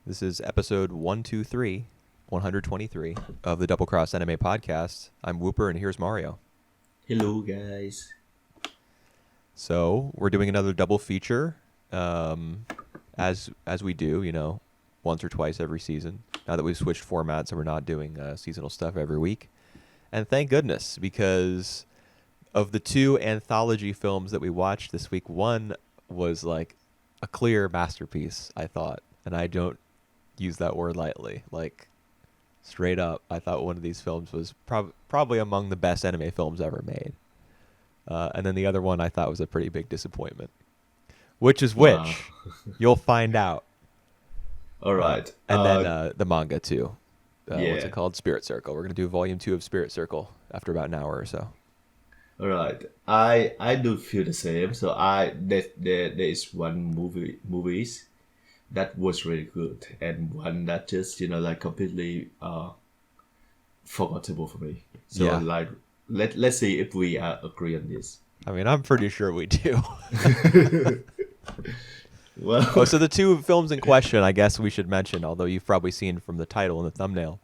This is episode 123, 123 of the Double Cross Anime Podcast. I'm Whooper, and here's Mario. Hello, guys. So we're doing another double feature, as we do, once or twice every season. Now that we've switched formats, so we're not doing seasonal stuff every week. And thank goodness, because of the two anthology films that we watched this week, one was like a clear masterpiece, I thought, and I don't use that word lightly. Like, straight up, I thought one of these films was probably among the best anime films ever made. And then the other one I thought was a pretty big disappointment. Which is which? Wow. You'll find out. All right. And then the manga too. What's Yeah. it called? Spirit Circle. We're going to do volume 2 of Spirit Circle after about an hour or so. All right. I do feel the same. So there is one movies that was really good, and one that just like completely forgettable for me. So Yeah. like let's see if we agree on this. I mean, I'm pretty sure we do. Well, So the two films in question, I guess we should mention, although you've probably seen from the title and the thumbnail,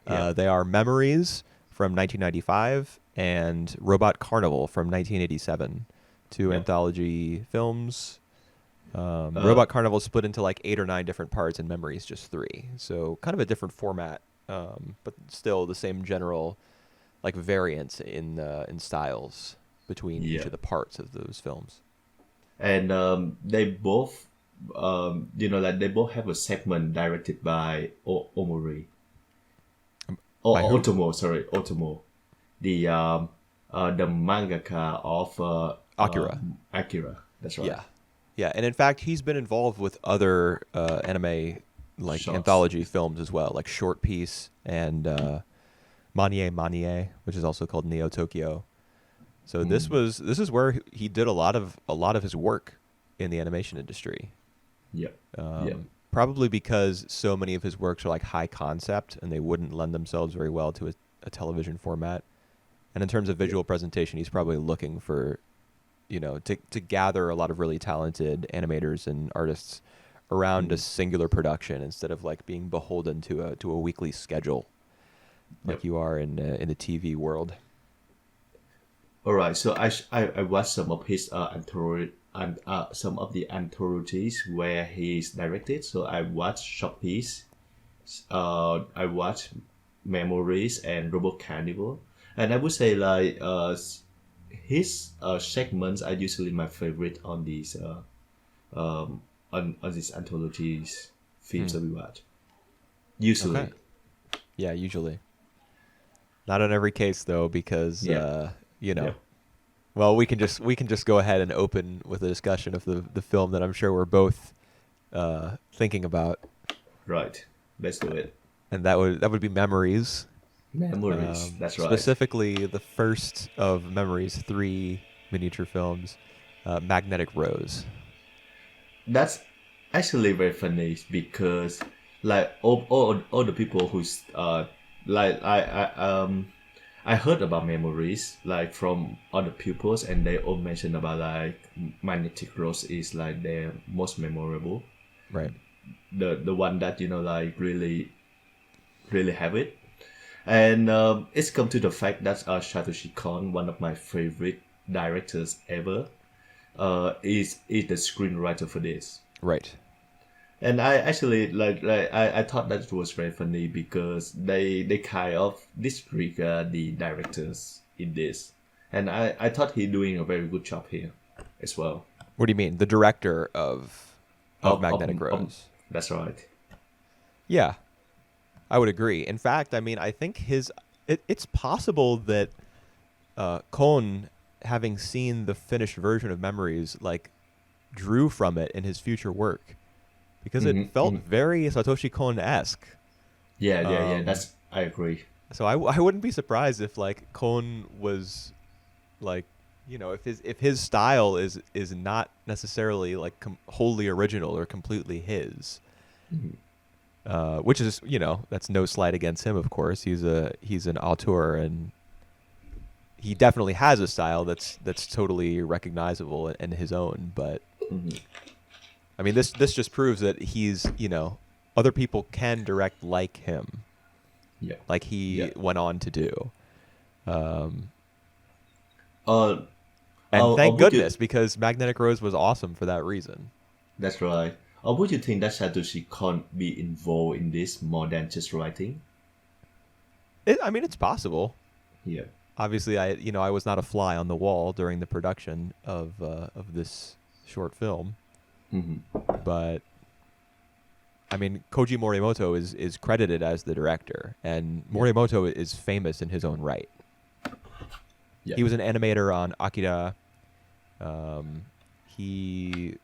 Yeah. they are Memories from 1995 and Robot Carnival from 1987. Two Yeah. anthology films. Robot Carnival split into like 8 or 9 different parts, and Memories just 3. So kind of a different format, but still the same general like variance in styles between each Yeah. of the parts of those films. and they both they both have a segment directed by Omori. By who? Otomo, the mangaka of Akira. Akira. That's right. Yeah, yeah, and in fact, he's been involved with other anime like Shorts. anthology films as well, like Short Piece and Manie, which is also called Neo Tokyo. So this is where he did a lot of his work in the animation industry. Yeah. Probably because so many of his works are like high concept and they wouldn't lend themselves very well to a television format. And in terms of visual presentation, he's probably looking for, to gather a lot of really talented animators and artists around a singular production instead of like being beholden to a weekly schedule like Yep. you are in the TV world. All right. So I watched some of his some of the anthologies where he's directed. So I watched Short Piece. I watched Memories and Robot Carnival, and I would say like his segments are usually my favorite on these on these anthologies films that we watch. Usually. Okay. Yeah, usually. Not in every case though, because Yeah. Yeah. well, we can just go ahead and open with a discussion of the film that I'm sure we're both thinking about, Right. Let's do it. and that would be Memories. Memories. That's right. Specifically, the first of Memories' 3 miniature films, Magnetic Rose. That's actually very funny because like all the people who's like I heard about Memories like from other pupils, and they all mentioned about like Magnetic Rose is like their most memorable, Right. the one that like really have it. And it's come to the fact that Satoshi Kon, one of my favorite directors ever, is the screenwriter for this. Right. And I actually I thought that it was very funny because they kind of disregard the directors in this, and I thought he doing a very good job here as well. What do you mean? The director of Magnetic Of- Rose. That's right. Yeah, I would agree. In fact, I mean, I think it's possible that Kon, having seen the finished version of Memories, like drew from it in his future work, because it felt very Satoshi Kon-esque. Yeah. That's I agree. So I wouldn't be surprised if like Kon was like, if his style is not necessarily like wholly original or completely his. Which is, that's no slight against him, of course. He's an auteur, and he definitely has a style that's totally recognizable and his own. But I mean, this just proves that he's other people can direct like him, Yeah. like he Yeah. went on to do. Uh, And or thank would you? goodness, because Magnetic Rose was awesome for that reason. That's right. Or would you think that Satoshi can't be involved in this more than just writing? I mean, it's possible. Yeah. Obviously, I was not a fly on the wall during the production of this short film, Mm-hmm. but I mean, Koji Morimoto is credited as the director, and Yeah. Morimoto is famous in his own right. Yeah. He was an animator on Akira. He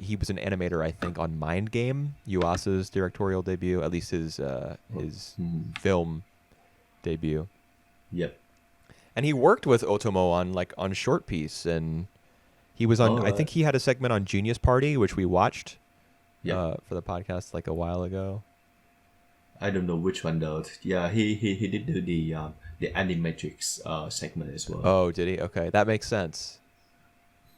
he was an animator, I think, on Mind Game, Yuasa's directorial debut, at least his Mm-hmm. film debut. Yep. And he worked with Otomo on Short Piece, and he was on. All I think right. he had a segment on Genius Party, which we watched Yep. for the podcast like a while ago. I don't know which one though. Yeah, he did do the animatrix segment as well. Oh, did he? Okay, that makes sense.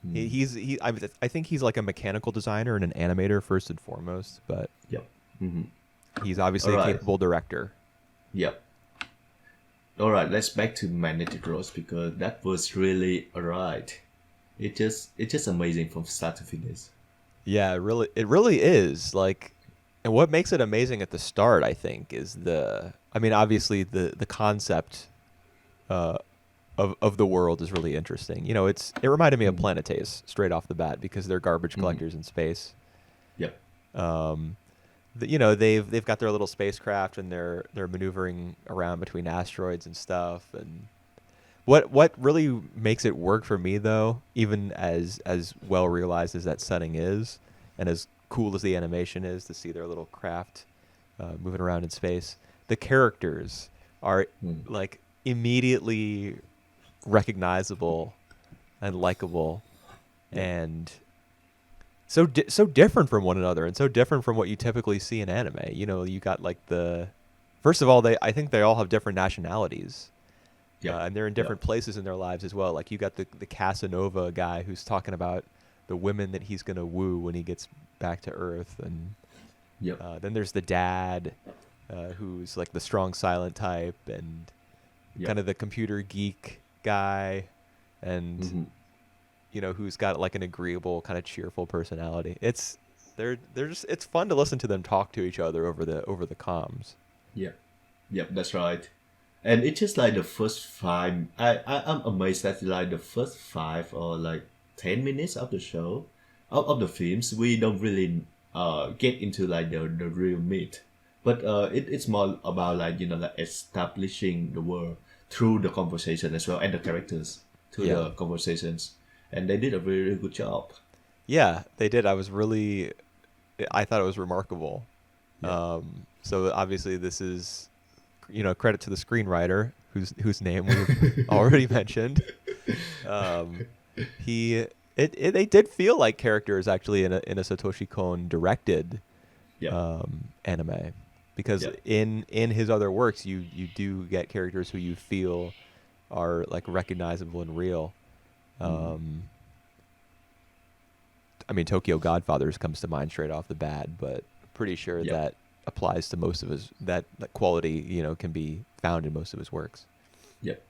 Mm. I think he's like a mechanical designer and an animator first and foremost, but Yep. Mm-hmm. he's All obviously a right. capable director. Yep. All right. Let's back to Magnetic Rose because that was really alright. It's just amazing from start to finish. Yeah, it really is. And what makes it amazing at the start, I think, is I mean, obviously the concept uh, of the world is really interesting. It reminded me of Mm-hmm. Planetes straight off the bat because they're garbage Mm-hmm. collectors in space. Yep. They've got their little spacecraft and they're maneuvering around between asteroids and stuff. And what really makes it work for me, though, even as well realized as that setting is, and as cool as the animation is to see their little craft moving around in space, the characters are Mm. like immediately recognizable and likable, Yep. and so different from one another, and so different from what you typically see in anime. You got like first of all, I think they all have different nationalities. Yep. And they're in different Yep. places in their lives as well. Like you got the Casanova guy who's talking about the women that he's gonna woo when he gets back to Earth, and Yep. then there's the dad, who's like the strong silent type, and kind Yep. of the computer geek guy, and Mm-hmm. who's got like an agreeable kind of cheerful personality. It's fun to listen to them talk to each other over the comms. Yep. Yep. That's right. And it's just like the first five. I'm amazed that like the first 5 or like 10 minutes of the show, of the films, we don't really get into like the real meat. But it's more about like like establishing the world through the conversation as well and the characters through Yeah. the conversations, and they did a really, really good job. Yeah, they did. I thought it was remarkable. Yeah. So obviously this is, credit to the screenwriter whose name we've already mentioned. Um, they did feel like characters actually in a Satoshi Kon directed Yeah. anime, because Yeah. in his other works you do get characters who you feel are like recognizable and real. Mm. I mean, Tokyo Godfathers comes to mind straight off the bat, but pretty sure Yeah. that applies to most of his that quality. Can be found in most of his works. Yep.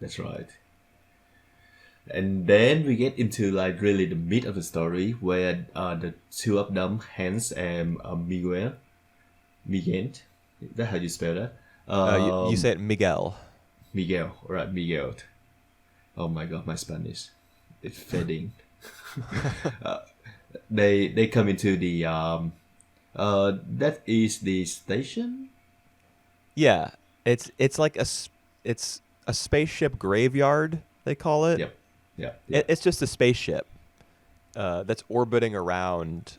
That's right. And then we get into like really the meat of the story where the two of them, Hans and Miguel, is that how you spell that? You say it Miguel. Miguel, right? Miguel. Oh my god, my Spanish, it's fading. They come into the that is the station. Yeah, it's like it's a spaceship graveyard, they call it. Yep. Yeah. Yeah. It's just a spaceship that's orbiting around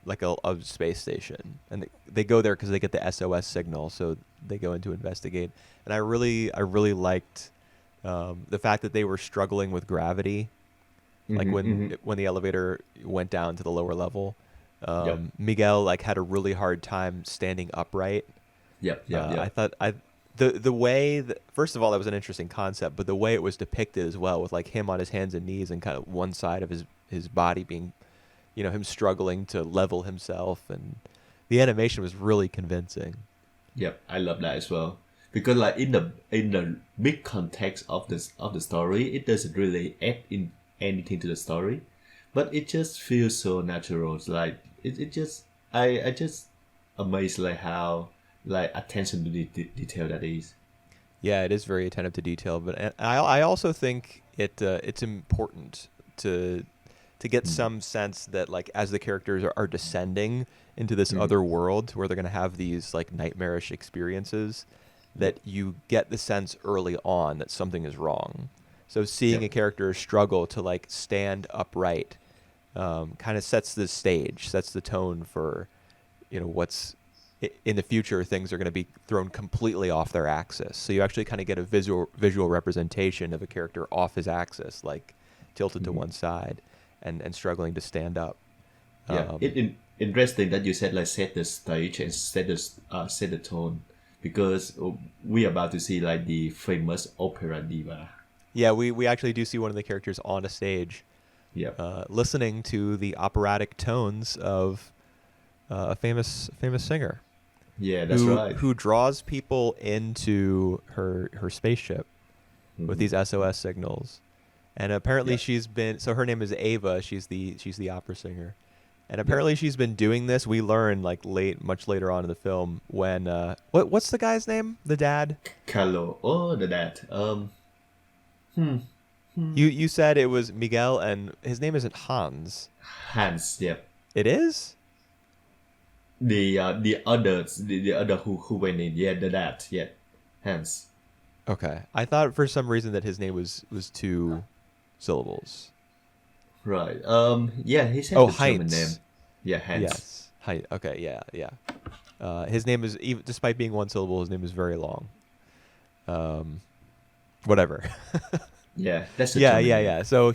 like a space station, and they go there because they get the SOS signal, so they go in to investigate. And I really liked the fact that they were struggling with gravity, like Mhm, when mhm. when the elevator went down to the lower level. Yep. Miguel like had a really hard time standing upright. Yep. Yep. I Yep. thought the way that, first of all, that was an interesting concept, but the way it was depicted as well, with like him on his hands and knees and kind of one side of his body being him struggling to level himself, and the animation was really convincing. Yep, I love that as well. Because like in the big context of the story, it doesn't really add in anything to the story, but it just feels so natural. It's like it just I just amazed like how like attention to detail that is. Yeah, it is very attentive to detail, but I also think it's important to get some sense that like as the characters are descending into this other world where they're going to have these like nightmarish experiences, that you get the sense early on that something is wrong. So seeing Yep. a character struggle to like stand upright kind of sets the stage, sets the tone for what's in the future. Things are going to be thrown completely off their axis. So you actually kind of get a visual representation of a character off his axis, like tilted to one side and struggling to stand up. Yeah, interesting that you said like set the stage and set the tone, because we about to see like the famous opera diva. Yeah, we actually do see one of the characters on a stage Yeah, listening to the operatic tones of a famous singer yeah, that's who right. who draws people into her spaceship with these SOS signals. And apparently Yeah, she's been, so her name is Ava, she's the opera singer. And yeah. apparently she's been doing this. We learn like much later on in the film when what's the guy's name? The dad? Carlo, oh the dad. You said it was Miguel and his name isn't Hans. Hans. Yep. It is? The others, the other who went in. Yeah, the dad. Yeah, Hans. Okay. I thought for some reason that his name was two syllables. Right. Yeah, he said Oh, the German name. Heinz. Yeah, Hans. Yes. Hi. Okay. Yeah. Yeah. His name is, even despite being one syllable, his name is very long. Whatever. Yeah, that's the Yeah. German Yeah. name. Yeah. So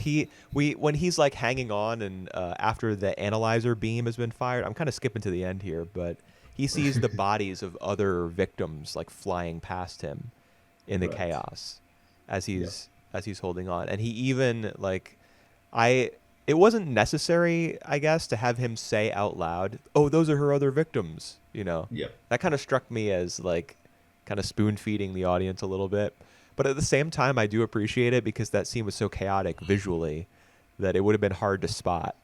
when he's like hanging on, and after the analyzer beam has been fired, I'm kind of skipping to the end here, but he sees the bodies of other victims like flying past him in the Right. chaos as he's holding on, and he even like it wasn't necessary, I guess, to have him say out loud, "Oh, those are her other victims." Yep. That kind of struck me as like kind of spoon feeding the audience a little bit. But at the same time, I do appreciate it because that scene was so chaotic visually that it would have been hard to spot.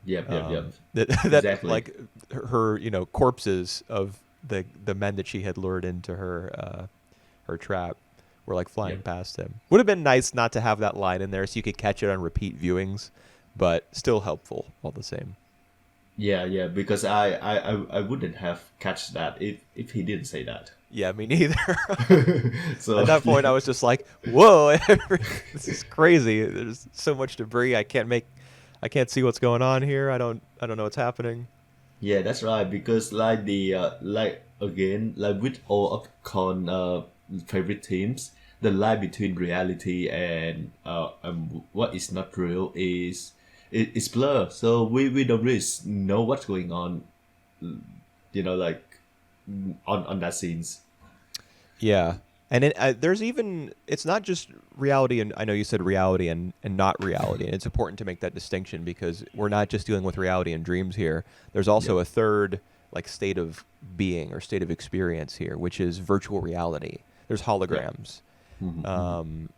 Yep. Yep. That Exactly. like her corpses of the men that she had lured into her trap were like flying Yep. past him. Would have been nice not to have that line in there so you could catch it on repeat viewings, but still helpful all the same. Yeah. Because I wouldn't have catch that if he didn't say that. Yeah, me neither. So At that point, I was just like, "Whoa, this is crazy! There's so much debris. I can't see what's going on here. I don't know what's happening." yeah, that's right. Because like the like again like with all of favorite teams, the line between reality and what is not real is blur. So we don't really know what's going on. Like on that scenes. Yeah, and there's even, it's not just reality, and I know you said reality and not reality, and it's important to make that distinction because we're not just dealing with reality and dreams here. There's also a third like state of being or state of experience here, which is virtual reality. There's holograms, and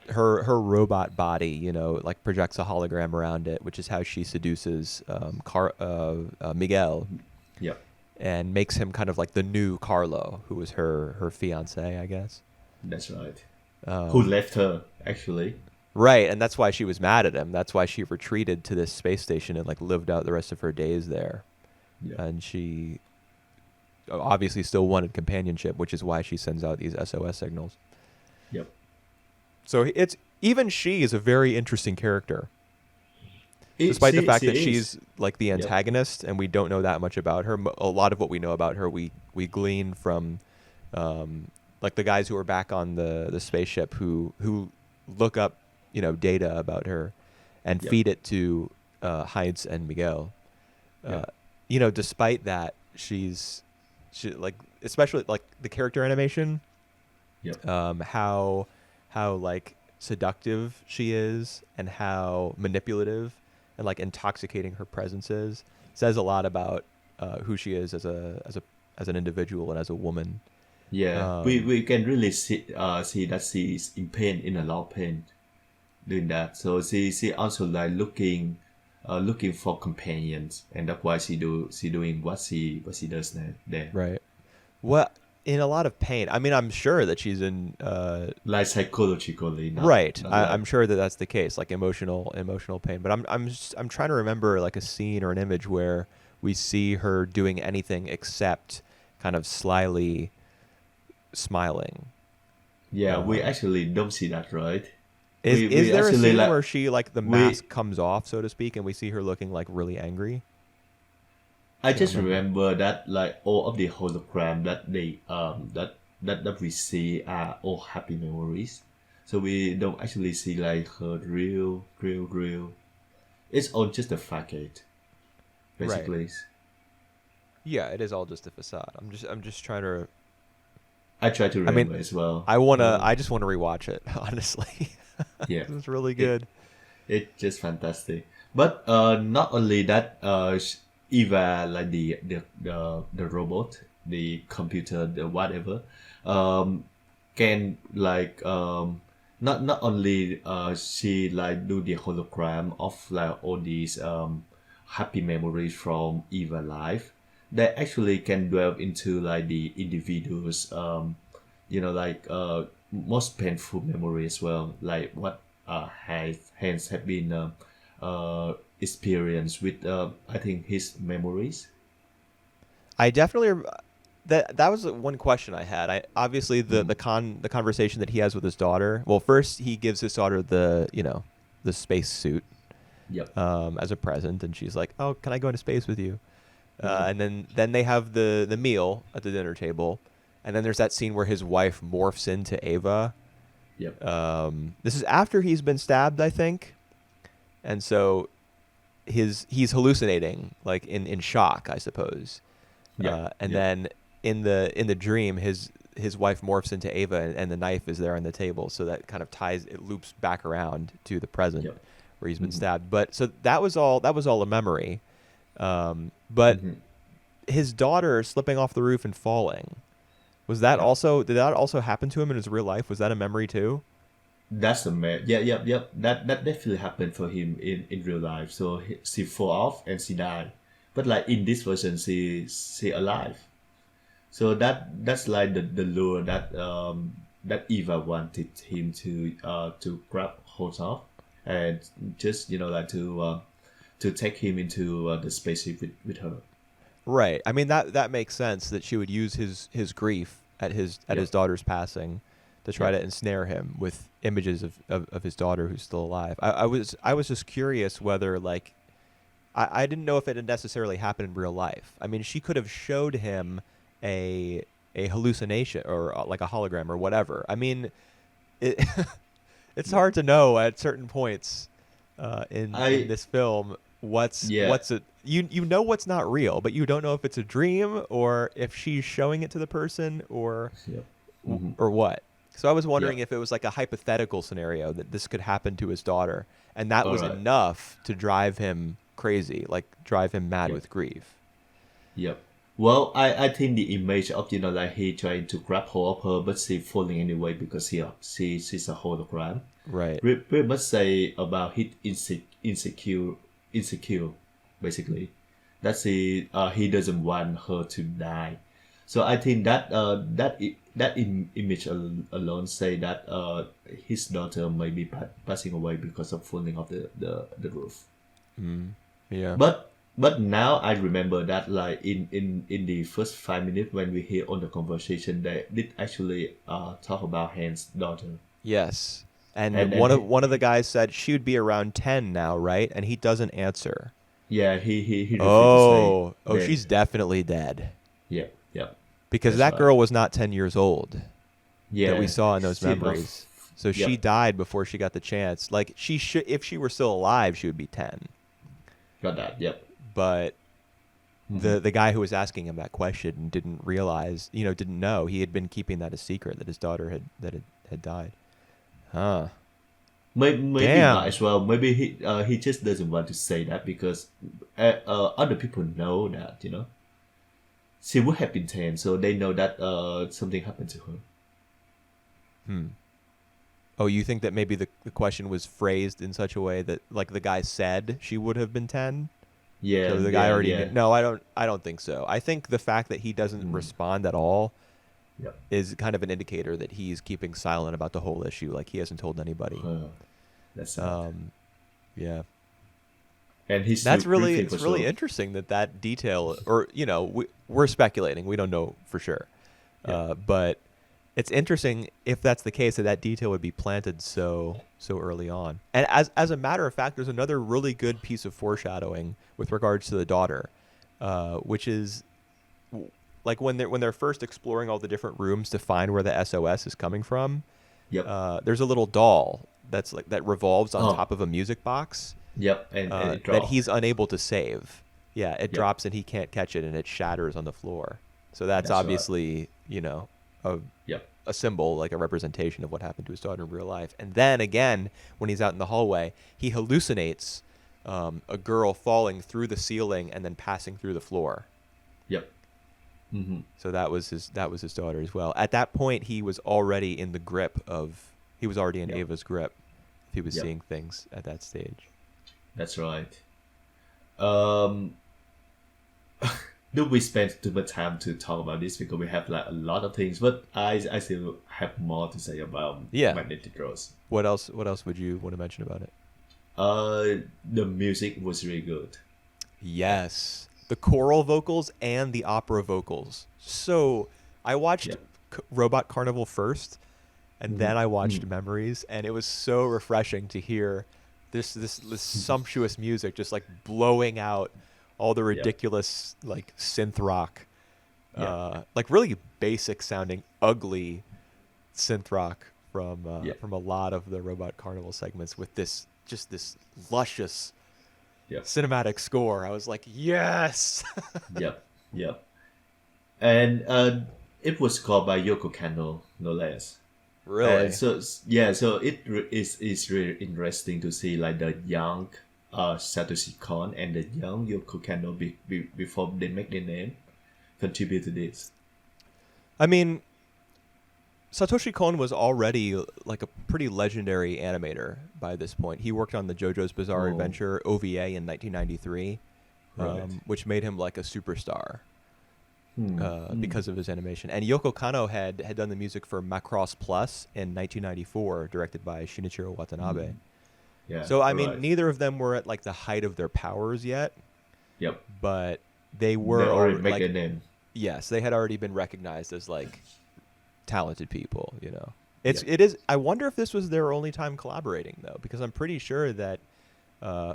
her robot body, like projects a hologram around it, which is how she seduces Miguel. Yep. And makes him kind of like the new Carlo, who was her fiance, I guess. That's right. Who left her actually? Right, and that's why she was mad at him. That's why she retreated to this space station and like lived out the rest of her days there. Yeah. And she obviously still wanted companionship, which is why she sends out these SOS signals. Yep. So it's even she is a very interesting character. Despite the fact that she's like the antagonist and we don't know that much about her. A lot of what we know about her we glean from like the guys who are back on the spaceship who look up data about her and feed it to Heinz and Miguel. Despite that, she like, especially like the character animation, how like seductive she is and how manipulative and like intoxicating her presence is, says a lot about who she is as an individual and as a woman. Yeah, we can really see that she is in pain, in a lot of pain doing that. So she also like looking for companions, and that's why she doing what she does there. Right. Well, in a lot of pain. I mean, I'm sure that she's in. Like psychologically, Right. not like I'm sure that that's the case, like emotional pain. But I'm trying to remember like a scene or an image where we see her doing anything except kind of slyly smiling. yeah. We actually don't see that, right? Is We there a actually scene like where she like the we mask comes off, so to speak, and we see her looking like really angry? I Can't just remember. remember that like all of the hologram that they that we see are all happy memories. So we don't actually see like her real. It's all just a facade, Right. basically. Yeah, it is all just a facade. I'm just trying to. I try to I mean, remember as well. I just want to rewatch it, honestly. Yeah, It's really it good. it's just fantastic. But not only that, Eva, like the robot, the computer, the whatever, um, can like not only she like do the hologram of like all these happy memories from Eva life, they actually can delve into like the individual's like most painful memory as well, like what Hans have been experienced with I think his memories. I definitely that was one question I had. I obviously Mm. the conversation that he has with his daughter. Well, first he gives his daughter the space suit Yep. as a present, and she's like, "Oh, can I go into space with you?" Mm-hmm. And then they have the meal at the dinner table, and then there's that scene where his wife morphs into Ava. Yep. This is after he's been stabbed, I think, and so he's hallucinating, like in shock, I suppose. Yep. And Yep. then in the dream, his wife morphs into Ava, and the knife is there on the table, so that kind of it loops back around to the present Yep. where he's been Mm-hmm. stabbed. But so that was all a memory. But Mm-hmm. his daughter slipping off the roof and falling, was that Yep. also did that also happen to him in his real life? Was that a memory too? That's the man. Yeah. Yep. Yep. That definitely happened for him in real life. So she fall off and she died, but like in this version, she alive. So that's like the lure that Eva wanted him to grab hold of, and just like to take him into the spaceship with her. Right. I mean that makes sense that she would use his grief at his Yep. daughter's passing to try to Yep. ensnare him with images of his daughter who's still alive. I was just curious whether like I didn't know if it had necessarily happened in real life. I mean, she could have showed him a hallucination or like a hologram or whatever. I mean, it it's hard to know at certain points in I this film Yeah. what's it you know what's not real, but you don't know if it's a dream or if she's showing it to the person Yep. Mm-hmm. or what. So I was wondering Yep. if it was like a hypothetical scenario that this could happen to his daughter, and that All was right. enough to drive him crazy, like drive him mad Yep. with grief. Yep. Well, I think the image of like he trying to grab hold of her, but she falling anyway because she's a hologram. Right. We must say about his insecure, basically. That he doesn't want her to die. So I think that image alone say that his daughter may be passing away because of falling off the roof. Mm. Yeah. But now I remember that like in the first 5 minutes when we hear on the conversation, they did actually talk about Hans' daughter, Yes. And and one of the guys said she would be around 10 now, right? And he doesn't answer. yeah, he refused to say Oh, that. she's definitely dead. Yeah, yeah, Because that's that right. girl was not 10 years old that we Yeah, saw in those she about memories. So she yep, died before she got the chance. Like she should if she were still alive, she would be 10. got that. Yep. But Hmm. the guy who was asking him that question didn't realize, didn't know. He had been keeping that a secret that his daughter had died. Huh. Maybe not Damn. as well. Maybe he just doesn't want to say that because other people know that, you know. She would have been 10, so they know that something happened to her. Hmm. Oh, you think that maybe the question was phrased in such a way that like the guy said she would have been 10? Yeah, So the guy yeah, already knew. yeah. No, I don't think so. I think the fact that he doesn't Mm, respond at all yep. is kind of an indicator that he's keeping silent about the whole issue. Like he hasn't told anybody. That's sad. Um, yeah. And he's still That's really grieving for it's really so. interesting that detail, or we're speculating. We don't know for sure, Yeah. but it's interesting if that's the case that detail would be planted so early on. And as a matter of fact, there's another really good piece of foreshadowing with regards to the daughter, which is like when they're first exploring all the different rooms to find where the SOS is coming from. Yep. There's a little doll that revolves on Oh, top of a music box yep. And it that dropped. he's unable to save. Yeah, it Yep. drops and he can't catch it and it shatters on the floor. So that's That's right. obviously, a, Yep. a symbol, like a representation of what happened to his daughter in real life. And then again, when he's out in the hallway, he hallucinates a girl falling through the ceiling and then passing through the floor. Yep. Mm-hmm. So that was his daughter as well. At that point, he was already in the grip of he was already in Yep. Ava's grip. If he was Yep. seeing things at that stage. That's right. Um, do we spend too much time to talk about this because we have like a lot of things, but I still have more to say about Yeah. Magnetic Rose. What else would you want to mention about it? The music was really good. Yes. The choral vocals and the opera vocals. So I watched Yep. Robot Carnival first, and then I watched Mm. Memories, and it was so refreshing to hear this sumptuous music just like blowing out all the Yep. ridiculous like synth rock, Yep. like really basic sounding, ugly synth rock Yep. from a lot of the Robot Carnival segments with this luscious Yep. cinematic score. I was like, yes. Yep. Yep. And it was scored by Yoko Kanno, no less. And Really? so is really interesting to see like the young Satoshi Kon and the young Yoko Kanno before they make their name contribute to this. I mean, Satoshi Kon was already like a pretty legendary animator by this point. He worked on the JoJo's Bizarre Oh, Adventure OVA in 1993, right. which made him like a superstar Hmm. because of his animation. And Yoko Kanno had done the music for Macross Plus in 1994, directed by Shinichiro Watanabe. Yeah. So I All mean, right. neither of them were at like the height of their powers yet, Yep. but they They were already make like, their name. yes, they had already been recognized as like talented people. Yep. It is. I wonder if this was their only time collaborating though, because I'm pretty sure that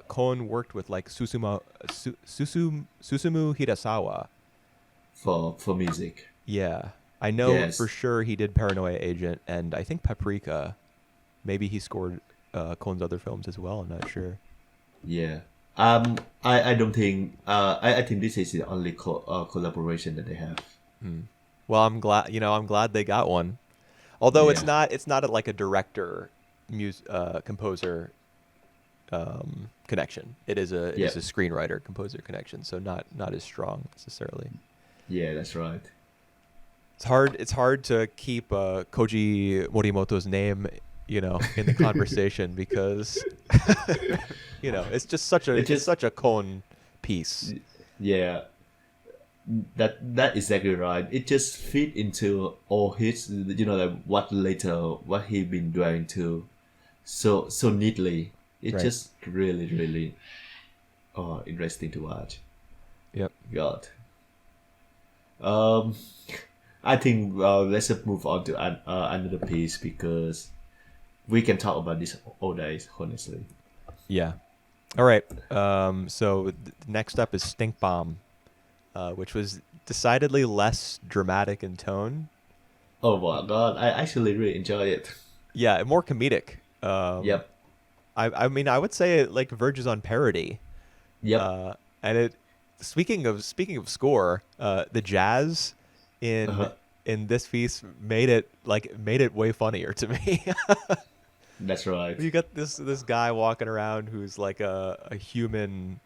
Kon worked with like Susumu Hirasawa. For music. Yeah, I know for Yes. sure he did Paranoia Agent, and I think Paprika. Maybe he scored Kon's other films as well. I'm not sure. Yeah. I don't think. I think this is the only collaboration that they have. Hmm. Well, I'm glad. I'm glad they got one. Although it's Yeah. not. It's not like a director, composer connection. It is Yeah. a screenwriter composer connection. So not as strong necessarily. Yeah. That's right. It's hard to keep Koji Morimoto's name, in the conversation because it's just It it's just such a Kon piece. yeah. That exactly right. It just fit into all his, like what he been doing to, so neatly. It Right. just really really, interesting to watch. Yep. God. Um, I think let's just move on to another piece because we can talk about this all days, honestly. Yeah. All right. So next up is Stink Bomb, which was decidedly less dramatic in tone. Oh my God, I actually really enjoy it. Yeah, more comedic. Yep. I mean, I would say it like verges on parody. Yep. And it. Speaking of score, the jazz in Uh-huh. in this piece made it way funnier to me. That's right. You got this guy walking around who's like a human,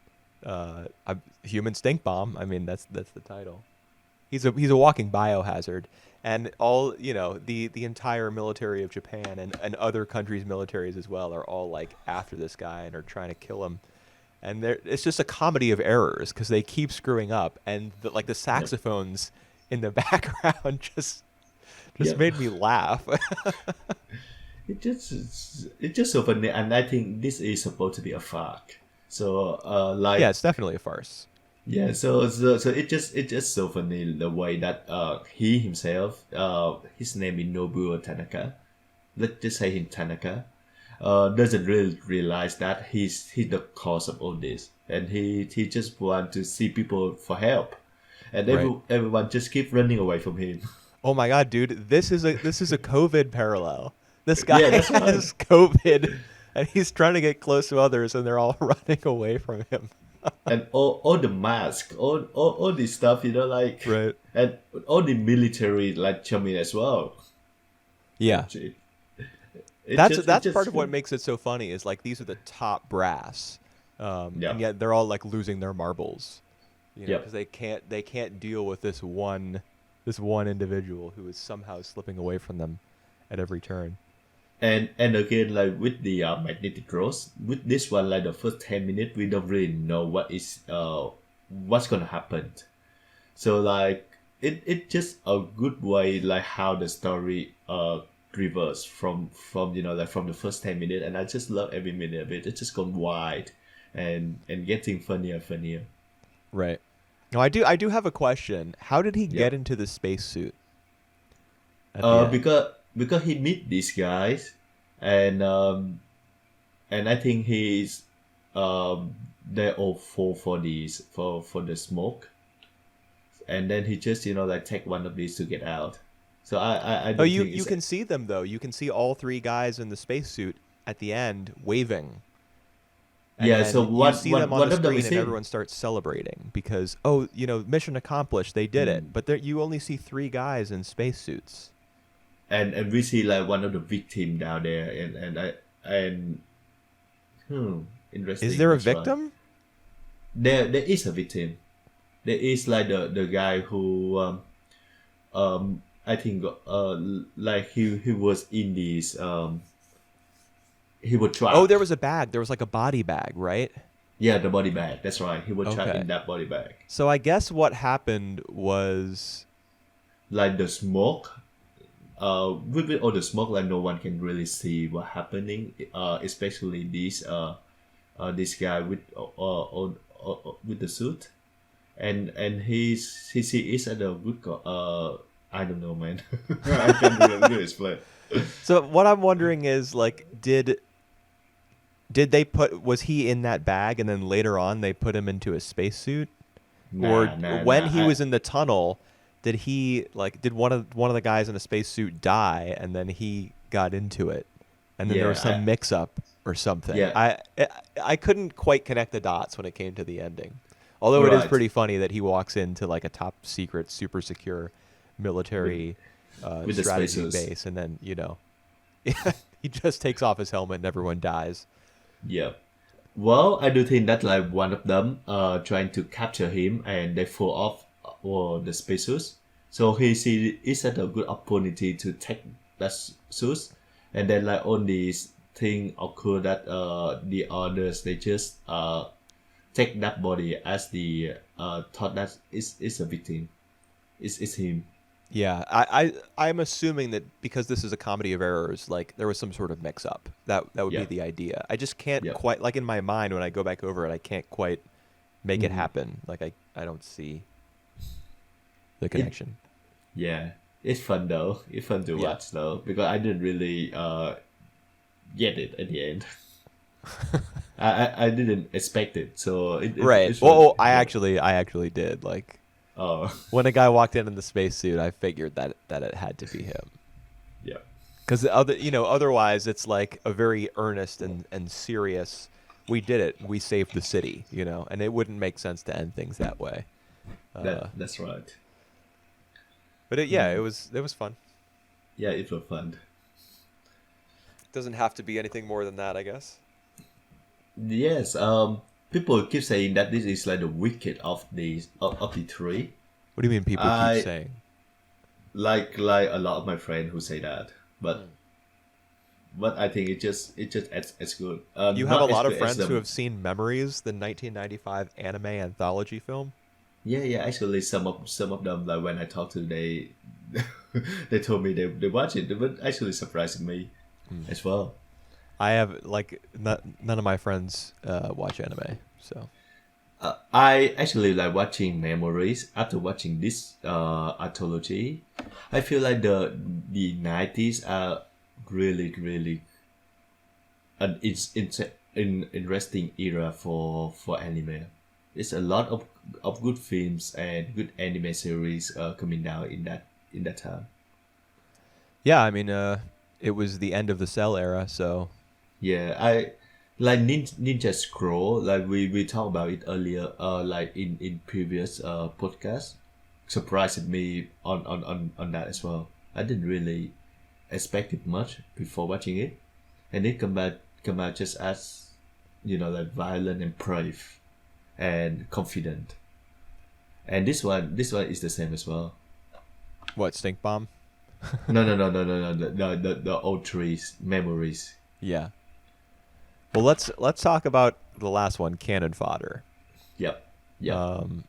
a human stink bomb. I mean, that's the title. He's a walking biohazard, and all the entire military of Japan and other countries' militaries as well are all like after this guy and are trying to kill him. And it's just a comedy of errors because they keep screwing up, and the Yep. saxophones in the background just Yep. made me laugh. It's just so funny, and I think this is supposed to be a fuck. So Yeah, like it's definitely a farce. yeah, so it just so funny the way that he himself his name is Nobuo Tanaka. Let's just say him Tanaka. Doesn't really realize that he's the cause of all this, and he just want to see people for help, and Right. everyone just keep running away from him. Oh my god, dude, this is a COVID parallel. This guy Yeah, that's right. has COVID, and he's trying to get close to others, and they're all running away from him. And all the mask, all this stuff, like, Right. and all the military like chummy as well. Yeah. It, That's just part of what makes it so funny is like these are the top brass, yeah, and yet they're all like losing their marbles, yeah. because they can't deal with this one individual who is somehow slipping away from them at every turn. And again, like with the magnetic rose, with this one, like the first 10 minutes, we don't really know what's gonna happen. So like it just a good way like how the story reverse from like from the first 10 minutes, and I just love every minute of it. It's just gone wide and getting funnier and funnier. Right. No, I do have a question. How did he Yeah. get into the spacesuit at the end? Because he meet these guys, and I think he's they all fall for these for the smoke, and then he just like take one of these to get out. So I Oh, don't you think you it's can see them though. You can see all three guys in the spacesuit at the end waving. And yeah. So then you what see them on the one of them screen is and him, everyone starts celebrating because, oh, mission accomplished. They did it. But you only see three guys in spacesuits. and we see like one of the victim down there, and hmm, Is interesting. there a That's right. victim? There is a victim. There is like the guy who I think like he was in this he was Oh, there trapped. was a bag. There was like a body bag, right? Yeah, the body bag. That's right. He was trapped Okay. in that body bag. So I guess what happened was, Like the smoke, with all the smoke, like no one can really see what happening. Especially this guy with the suit, and he is at a good I don't know, man. I can't really explain. so what I'm wondering is like, did they was he in that bag and then later on they put him into a spacesuit? Or when Nah. he was in the tunnel, did one of the guys in a spacesuit die and then he got into it, and then there Yeah, was some mix up or something? yeah, I couldn't quite connect the dots when it came to the ending. Although it is right. pretty funny that he walks into like a top secret, super secure military With the strategy spaces. base, and then he just takes off his helmet and everyone dies. Yeah. Well, I do think that like one of them trying to capture him, and they fall off the spacesuits. So he see is that a good opportunity to take that suit, and then like all these thing occur that the others they just take that body as the thought that is a victim. It's him. Yeah, I'm assuming that because this is a comedy of errors, like there was some sort of mix up. That would be Yeah. the idea. I just can't Yeah. quite, like in my mind when I go back over it, I can't quite make it Mhm. happen. Like I don't see the It connection. Yeah. It's fun though. It's fun to Yeah. watch though because I didn't really get it at the end. I didn't expect it, so Right. it's fun. Well, I Yeah. actually did. Like Oh, when a guy walked in the spacesuit, I figured that it had to be him. yeah. Because otherwise it's like a very earnest and serious. We did it. We saved the city. And it wouldn't make sense to end things that way. That's right. But it was fun. Yeah, it was fun. Doesn't have to be anything more than that, I guess. Yes. People keep saying that this is like the wicked of the three. What do you mean people keep I saying? like a lot of my friends who say that, Hmm. but I think it just as good. You have a Not as lot of good as friends who the. have seen Memories, the 1995 anime anthology film. Yeah, yeah. Actually, some of them, like when I talk to they, they told me they watch it, but actually surprising me Hmm. as well. I have like none of my friends watch anime, so I actually like watching Memories after watching this anthology. I feel like the 90s are really an interesting era for anime. There's a lot of good films and good anime series coming out in that time. yeah. I mean, it was the end of the Cell era, so Yeah, I like Ninja Scroll. Like we talked about it earlier. Like in previous podcast, surprised me on that as well. I didn't really expect it much before watching it, and it come out just as like violent and brave and confident. And this one is the same as well. what Stink Bomb? No, the old trees memories. Yeah. Well, let's talk about the last one, Cannon Fodder. Yep, yep, Um,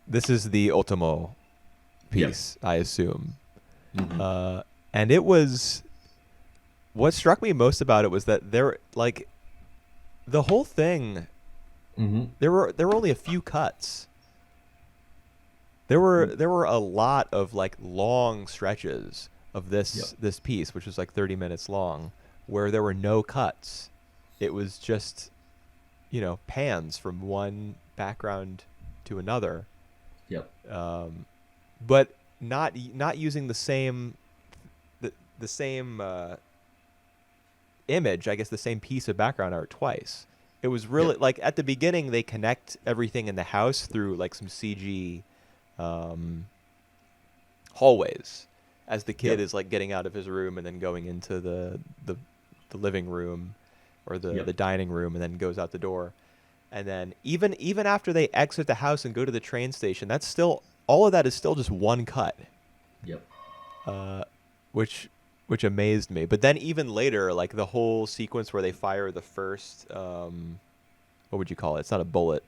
this is the Ultimo yep. piece, I assume. Mm-hmm. And it was what struck me most about it was that there like the whole thing Mm-hmm. there were only a few cuts. There were a lot of like long stretches of Yep. this piece, which was like 30 minutes long, where there were no cuts. It was just, pans from one background to another, Yep. um, but not using the same image, I guess the same piece of background art twice. It was really Yep. like at the beginning they connect everything in the house through like some CG um, hallways as the kid Yep. is like getting out of his room and then going into the living room or the Yep. dining room and then goes out the door. And then even after they exit the house and go to the train station, that's still all of that is still just one cut, Yep. uh, which which amazed me. But then even later, like the whole sequence where they fire the first, what would you call it? It's not a bullet.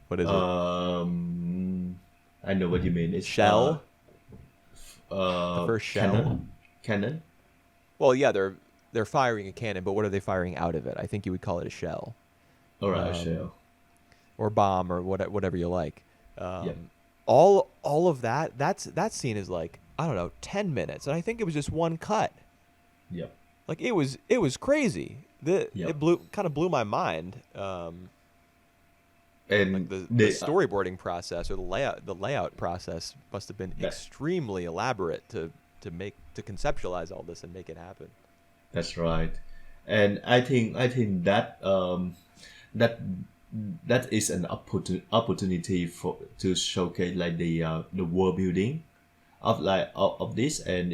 What is it? Um, I know what you mean. It's Shell. The first shell. cannon. Well, yeah, they're firing a cannon, but what are they firing out of it? I think you would call it a shell, All right, um, shell. or bomb, or whatever you like. Yep. Um, all of that scene is like I don't know 10 minutes, and I think it was just one cut. Yep. Like it was crazy. Yep. It blew my mind. Like And the they storyboarding process or the layout process must have been that extremely elaborate to conceptualize all this and make it happen. that's right. And I think that that is an opportunity for to showcase like the world building of this, and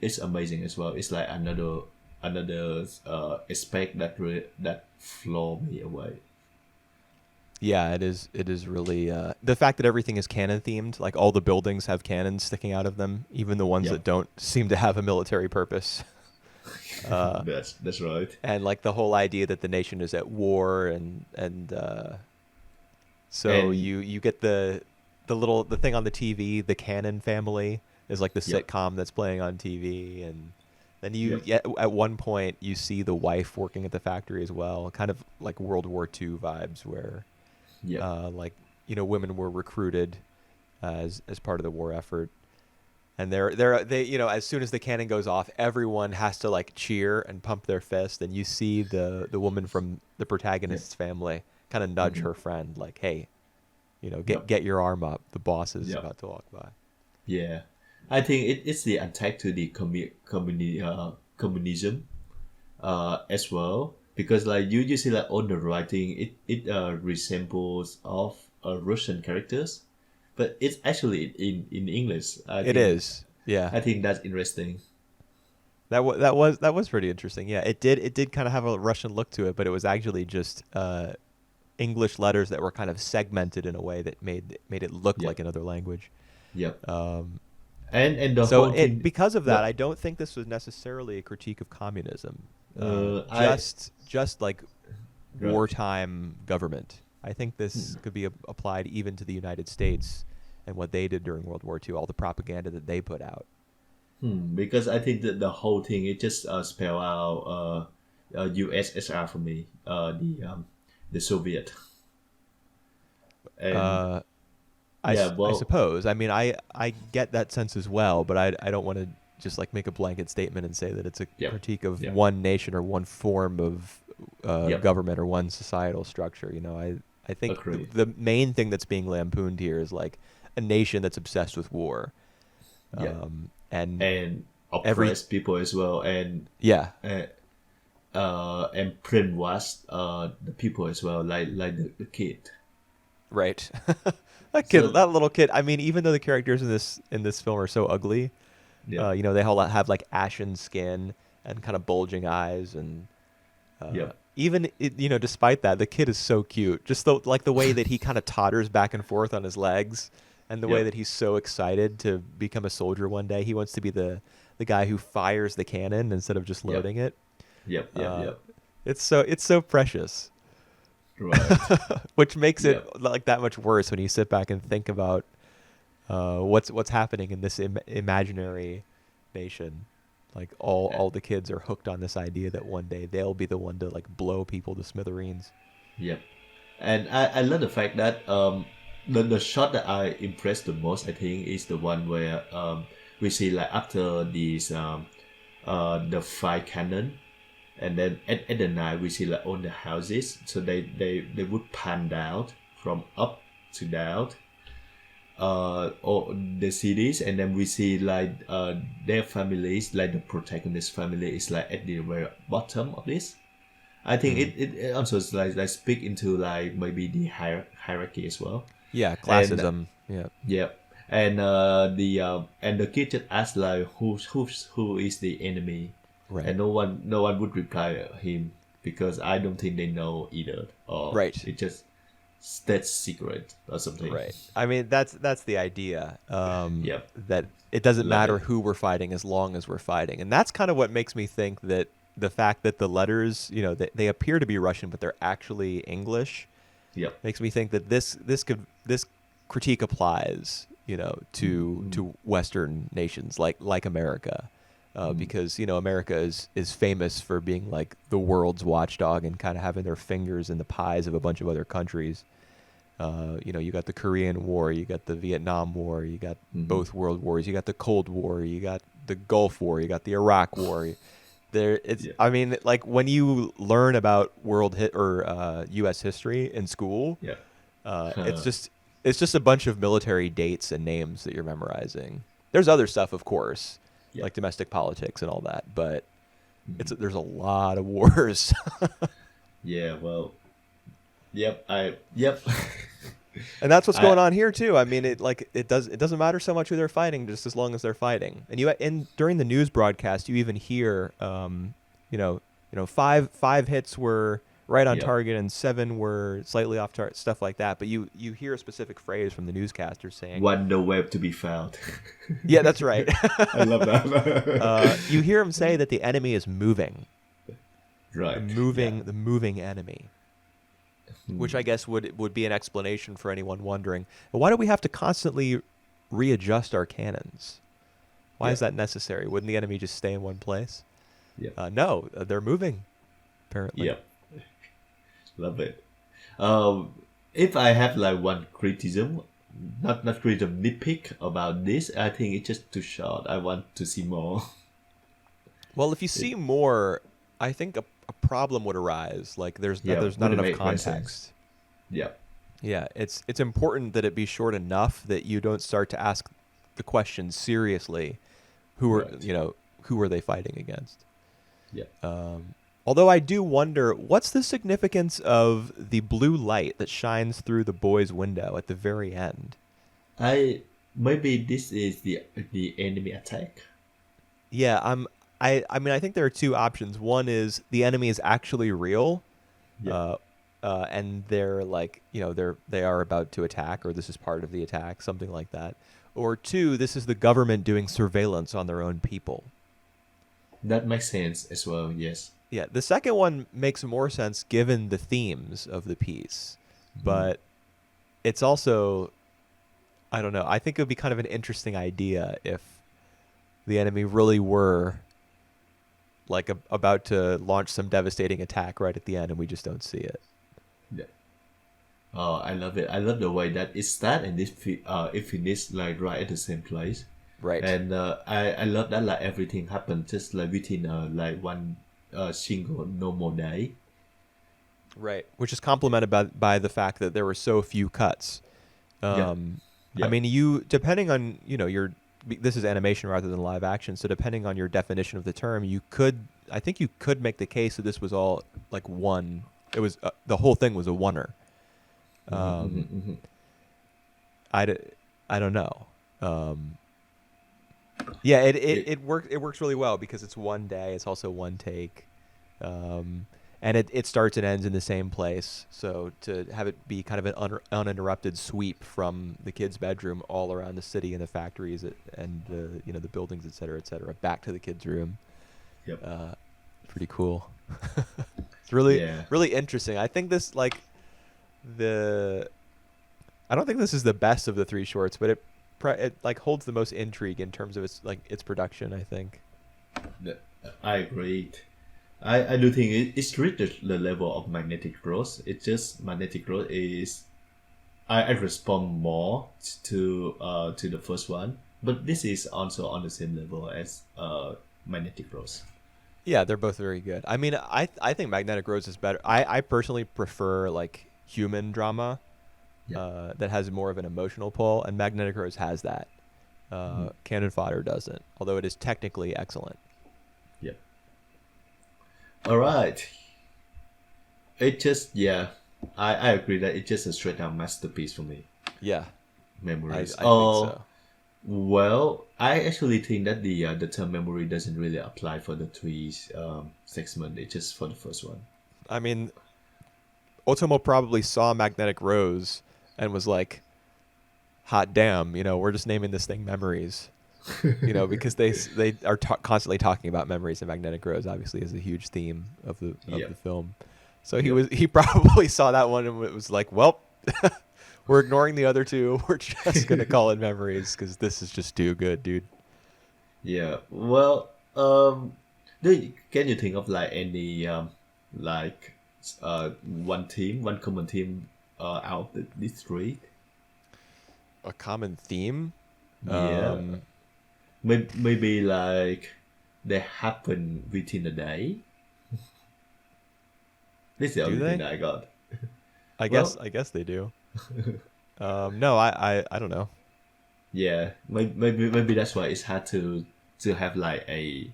it's amazing as well. It's like another aspect that flow me away. Yeah, it is. It is really the fact that everything is cannon themed. Like all the buildings have cannons sticking out of them, even the ones Yep. that don't seem to have a military purpose. That's right. And like the whole idea that the nation is at war, and so And you get the thing on the TV. The Cannon family is like the yep. sitcom that's playing on TV, and then Yep. at one point you see the wife working at the factory as well, kind of like World War II vibes, where Yep. like women were recruited as part of the war effort, and they as soon as the cannon goes off, everyone has to like cheer and pump their fist, and you see the woman from the Yep. protagonist's family kind of nudge Hmm. her friend like, hey, Yep. get your arm up, the boss is Yep. about to walk by. Yeah. I think it's the attack to the communism as well, because like you see like on the writing it resembles of Russian characters, but it's actually in English. I It think is, yeah. I think that's interesting. That was pretty interesting. Yeah, it did kind of have a Russian look to it, but it was actually just English letters that were kind of segmented in a way that made it look Yep. like another language. Yep. Um, And the so whole it thing, because of that, the I don't think this was necessarily a critique of communism. I Just like right. wartime government. I think this could be applied even to the United States and what they did during World War II, all the propaganda that they put out. Because I think that the whole thing it just spell out USSR for me, the Soviet, and Uh, yeah, I well, suppose. I mean, I get that sense as well, but I don't want to just like make a blanket statement and say that it's a yep, critique of yep, one nation or one form of yep, government or one societal structure. I think agree, the main thing that's being lampooned here is like a nation that's obsessed with war, yep, and and every oppress people as well, yeah, uh, and brainwash the people as well, like the kid. right. So That little kid. I mean, even though the characters in this film are so ugly, yep, they all have like ashen skin and kind of bulging eyes, and yep, despite that, the kid is so cute. Just the way that he kind of totters back and forth on his legs, and the way yep, that he's so excited to become a soldier one day. He wants to be the guy who fires the cannon instead of just yep, loading it. yep, yep, Uh, yep, it's so precious, right, which makes it yep. like that much worse when you sit back and think about what's happening in this imaginary nation. Like all the kids are hooked on this idea that one day they'll be the one to like blow people to smithereens. Yep. And I love the fact that the shot that I impressed the most I think is the one where we see like after these the fire cannon, and then at the night we see like all the houses, so they would pan down from up to down or the cities, and then we see like their families, like the protagonist family is like at the very bottom of this. I think Hmm. it also is like speak into like maybe the hierarchy as well. Yeah, And classism. Yeah, yeah, and the kid just asked like who is the enemy, right, and no one would reply him because I don't think they know either, or right, it just state secret or something. right. I mean, that's the idea. Yep, That it doesn't love matter it. who we're fighting as long as we're fighting, and that's kind of what makes me think that the fact that the letters, they appear to be Russian, but they're actually English, Yep. makes me think that this critique applies, to Western nations like America, because America is famous for being like the world's watchdog and kind of having their fingers in the pies of a bunch of other countries. You got the Korean War, you got the Vietnam War, you got Mm-hmm. both world wars, you got the Cold War, you got the Gulf War, you got the Iraq War. Yeah. I mean, like when you learn about world hit or U.S. history in school, Yeah. uh, it's just it's just a bunch of military dates and names that you're memorizing. There's other stuff, of course, Yeah. like domestic politics and all that, but there's a lot of wars. Yeah. Well. Yep. Yep. And that's what's I going on here too. I mean, it doesn't matter so much who they're fighting, just as long as they're fighting. And during the news broadcast, you even hear, five hits were right on Yep. target and seven were slightly off target, stuff like that. But you hear a specific phrase from the newscaster saying, Want the web to be found. "Yeah, that's right." I love that. You hear him say that the enemy is moving, Right. Yeah. the moving enemy. Which I guess would be an explanation for anyone wondering, well, why do we have to constantly readjust our cannons? Why is Yeah. that necessary? Wouldn't the enemy just stay in one place? Yeah. No, they're moving, apparently. Yeah. Love it. Um, if I have like one criticism, not criticism, nitpick about this, I think it's just too short. I want to see more. Well, if you It, see more, I think a problem would arise. Like yeah, there's not wouldn't enough make much sense. context. Yeah. Yeah, it's important that it be short enough that you don't start to ask the question seriously. Right. Who are they fighting against? Yeah. Although I do wonder, what's the significance of the blue light that shines through the boy's window at the very end? I maybe this is the enemy attack. Yeah, I mean, I think there are two options. One is the enemy is actually real, Yep. uh, and they're like, they are about to attack, or this is part of the attack, something like that. Or two, this is the government doing surveillance on their own people. That makes sense as well. Yes. Yeah, the second one makes more sense given the themes of the piece, Mm. but it's also, I don't know. I think it would be kind of an interesting idea if the enemy really were like about to launch some devastating attack right at the end, and we just don't see it. Yeah. Oh, I love it. I love the way that it start and it finish like right at the same place. Right. And I love that like everything happened just like within like one single normal day. Right. Which is complemented by the fact that there were so few cuts. Yep. I Yep. mean, depending on, your, this is animation rather than live action. So depending on your definition of the term, I think you could make the case that this was all like one. It was, the whole thing was a oneer. Hmm, hmm, Um, hmm. I, d- I don't know. Yeah, It, it works really well because it's one day. It's also one take. Um, and it starts and ends in the same place. So to have it be kind of an uninterrupted sweep from the kid's bedroom all around the city and the factories and the buildings, et cetera, back to the kid's room. yep. Pretty cool. It's really Yeah. really interesting. I think this the I don't think this is the best of the three shorts, but it like holds the most intrigue in terms of its production, I think. The- I agree. I do think it's reached the level of magnetic growth. It's just magnetic growth is I respond more to the first one, but this is also on the same level as magnetic growth. Yeah, they're both very good. I mean, I think Magnetic Rose is better. I personally prefer like human drama Yeah. that has more of an emotional pull, and Magnetic Rose has that. Mhm. Cannon Fodder doesn't, although it is technically excellent. Yeah. All right. It just yeah, I agree that it's just a straight down masterpiece for me. Yeah, Memories. I think Oh so. well, I actually think that the term memory doesn't really apply for the three segment. It's just for the first one. I mean, Otomo probably saw Magnetic Rose and was like, "Hot damn, we're just naming this thing Memories." Because they are constantly talking about memories, and Magnetic Rose obviously is a huge theme of the Yep. film. So Yep. he probably saw that one and it was like, well, we're ignoring the other two. We're just gonna call it Memories because this is just too good, dude. Yeah. Well, can you think of like any like one common theme out of these three? A common theme. Yeah. Maybe like they happen within a day. This is the Do only thing they? that I got. I guess Well, I guess they do. No, I don't know. yeah. Maybe that's why it's hard to have like a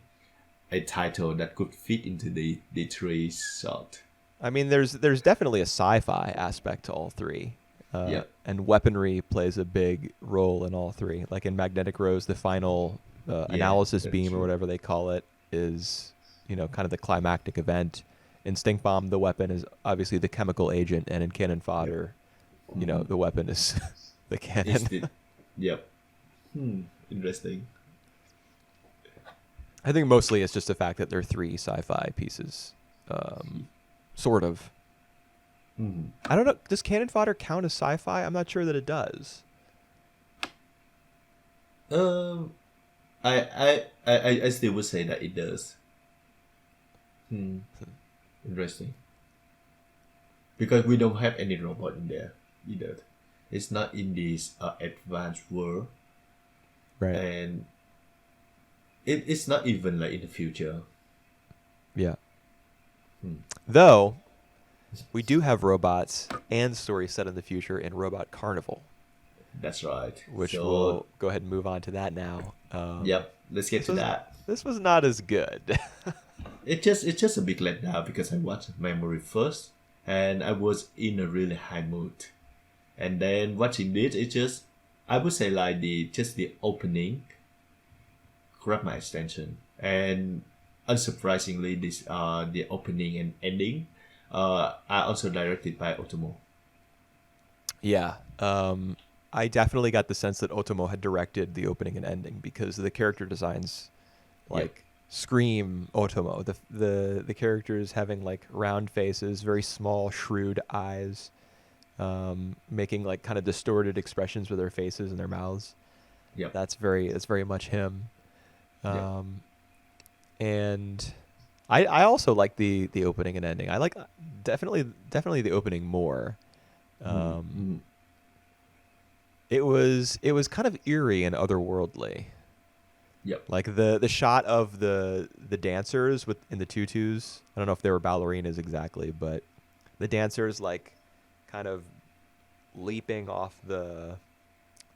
title that could fit into the three shot. I mean, there's definitely a sci-fi aspect to all three, Yeah. and weaponry plays a big role in all three. Like in Magnetic Rose, the final Yeah. analysis That's beam or true. whatever they call it is, kind of the climactic event. In Stink Bomb, the weapon is obviously the chemical agent, and in Cannon Yep. Fodder, Hmm. the weapon is the It's cannon. the yep. Interesting. I think mostly it's just the fact that they're three sci-fi pieces, sort of. Hmm. I don't know. Does Cannon Fodder count as sci-fi? I'm not sure that it does. Um, I still would say that it does. Hmm. Interesting. Because we don't have any robot in there either. It's not in this advanced world, Right. and it's not even like in the future. Yeah. Hmm. Though we do have robots and stories set in the future in Robot Carnival, That's right. which So we'll go ahead and move on to that now. yep, let's get This to was that. this was not as good. It's just a big letdown because I watched Memory first, and I was in a really high mood, and then watching this, it just I would say like the opening grabbed my attention, and unsurprisingly, this the opening and ending are also directed by Otomo. Yeah. I definitely got the sense that Otomo had directed the opening and ending because the character designs Yep. like scream Otomo. The characters having like round faces, very small, shrewd eyes, making like kind of distorted expressions with their faces and their mouths. Yep. That's very much him. Yep. Um, and I also like the opening and ending. I like definitely the opening more. Mm, Um, mm, it was kind of eerie and otherworldly. yep. Like the shot of the dancers with in the tutus. I don't know if they were ballerinas exactly, but the dancers like kind of leaping off the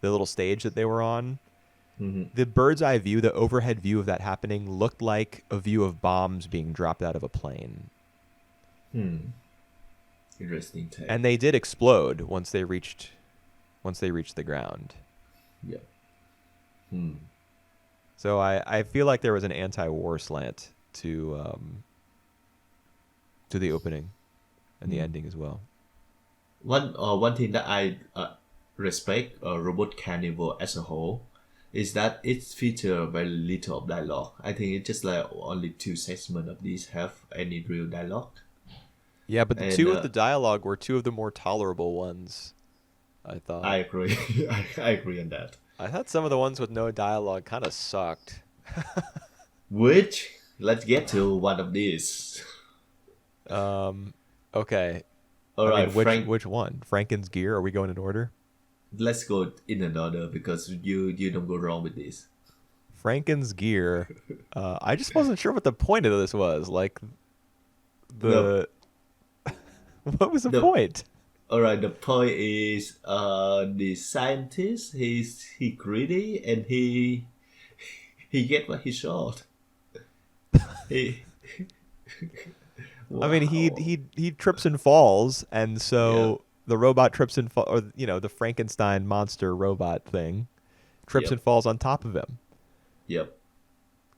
little stage that they were on. Mm-hmm. The bird's eye view, the overhead view of that happening looked like a view of bombs being dropped out of a plane. Hmm. Interesting take. And they did explode once they reached the ground. Yep. Hmm. So I feel like there was an anti-war slant to the opening and the Hmm. ending as well. One thing that I respect Robot Carnival as a whole is that it features very little of dialogue. I think it's just like only two segments of these have any real dialogue. Yeah, but the And two with the dialogue were two of the more tolerable ones, I I thought. agree. I agree on that. I thought some of the ones with no dialogue kind of sucked. Which let's get to one of these. Okay. All I right, mean, Frank. which one? Franken's gear? Are we going in order? Let's go in another because you don't go wrong with this. Franken's gear. I just wasn't sure what the point of this was. Like The the what was the the point? All right. The point is the scientist. He greedy and he get what he shot. He I mean, wow. he trips and falls, and Yep. so the robot trips and or the Frankenstein monster robot thing trips and Yep. falls on top of him. Yep.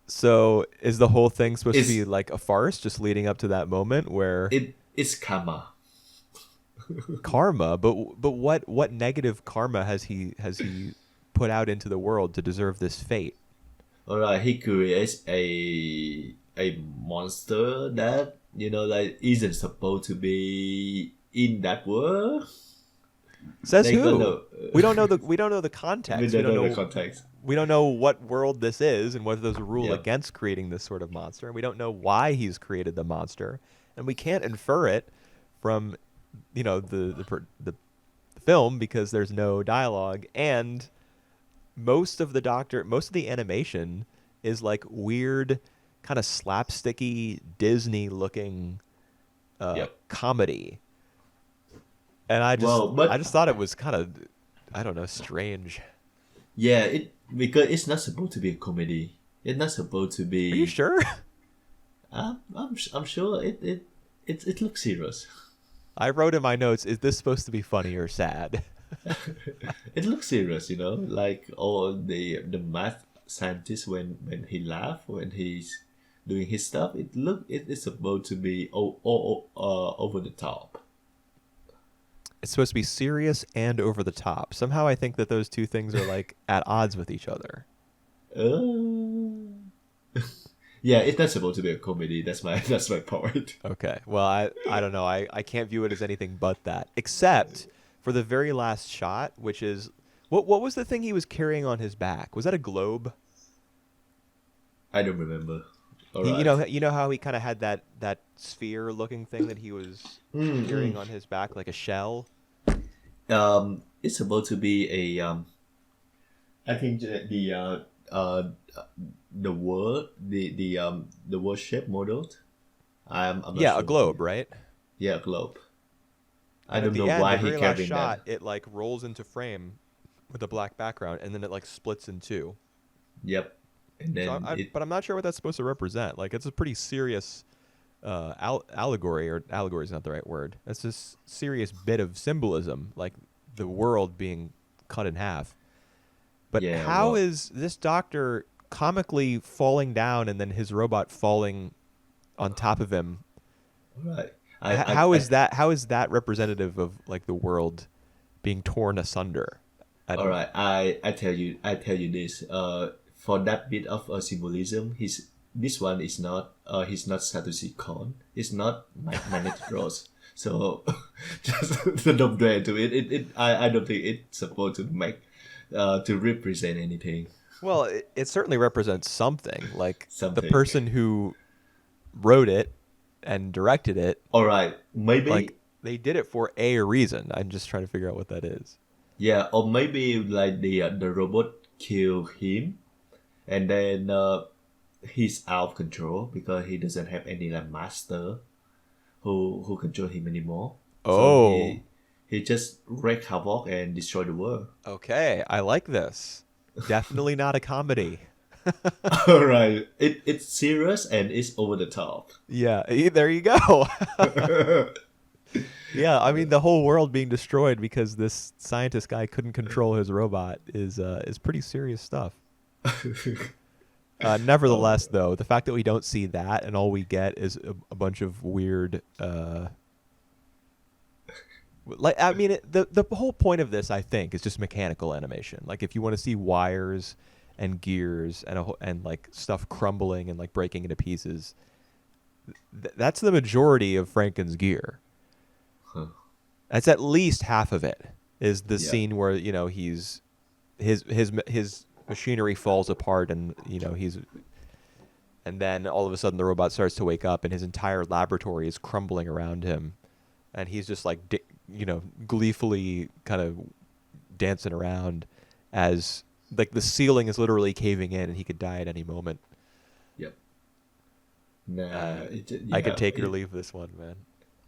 So is the whole thing supposed to be It's like a farce, just leading up to that moment where it's karma. karma? But what negative karma has he put out into the world to deserve this fate? All right. He creates a monster that like isn't supposed to be in that world. Says They gonna who? We don't know the we context. don't know the context. We don't know what world this is and whether there's a rule Yep. against creating this sort of monster, and we don't know why he's created the monster, and we can't infer it from the film because there's no dialogue, and most of the animation is like weird kind of slapsticky Disney looking Yep. comedy, and Well, I but just thought it was kind of, I don't know, strange. yeah, it because it's not supposed to be a comedy. It's not supposed to Are you be. sure? I'm sure it looks serious. I wrote in my notes, is this supposed to be funny or sad? It looks serious, like all the math scientist when he laugh when he's doing his stuff. It is supposed to be over the top. It's supposed to be serious and over the top. Somehow I think that those two things are like at odds with each other. Uh, yeah, it's not supposed to be a comedy. That's my point. Okay. Well, I don't know. I can't view it as anything but that. Except for the very last shot, which is what was the thing he was carrying on his back? Was that a globe? I don't remember. All He, right. you know how he kind of had that sphere looking thing that he was carrying on his back like a shell? It's supposed to be a I think the word the word shape model. I'm not Yeah, a sure. globe, right? Yeah, globe. I And at don't the know end, why the he very last carrying shot, that. it like rolls into frame with a black background, and then it like splits in two. Yep. And So, then it but I'm not sure what that's supposed to represent. Like, it's a pretty serious allegory, or allegory is not the right word. That's this serious bit of symbolism, like the world being cut in half. But yeah, how well, is this doctor comically falling down and then his robot falling on top of him. All right. How is that? How is that representative of like the world being torn asunder? I All don't. right. I tell you this. For that bit of symbolism, this one is not. He's not Satoshi Kon. It's not Magnetic Rose. So just don't dwell into it. I don't think it's supposed to make to represent anything. Well, it certainly represents something. Like the Something. person who wrote it and directed it, All right. Maybe like they did it for a reason. I'm just trying to figure out what that is. yeah, or maybe like the robot kill him, and then he's out of control because he doesn't have any like master who control him anymore. So Oh, he just wreak havoc and destroy the world. okay. I like this. Definitely not a comedy. All right, it's serious and it's over the top. Yeah, there you go. Yeah, I mean the whole world being destroyed because this scientist guy couldn't control his robot is pretty serious stuff. Nevertheless, though, the fact that we don't see that and all we get is a bunch of weird, like I mean, the whole point of this, I think, is just mechanical animation. Like if you want to see wires and gears and like stuff crumbling and like breaking into pieces, that's the majority of Franken's gear. Huh. That's at least half of it. Is the Yeah. scene where his machinery falls apart and and then all of a sudden the robot starts to wake up and his entire laboratory is crumbling around him, and he's just like gleefully kind of dancing around as like the ceiling is literally caving in and he could die at any moment. Yep. Nah. I could take or leave this one, man.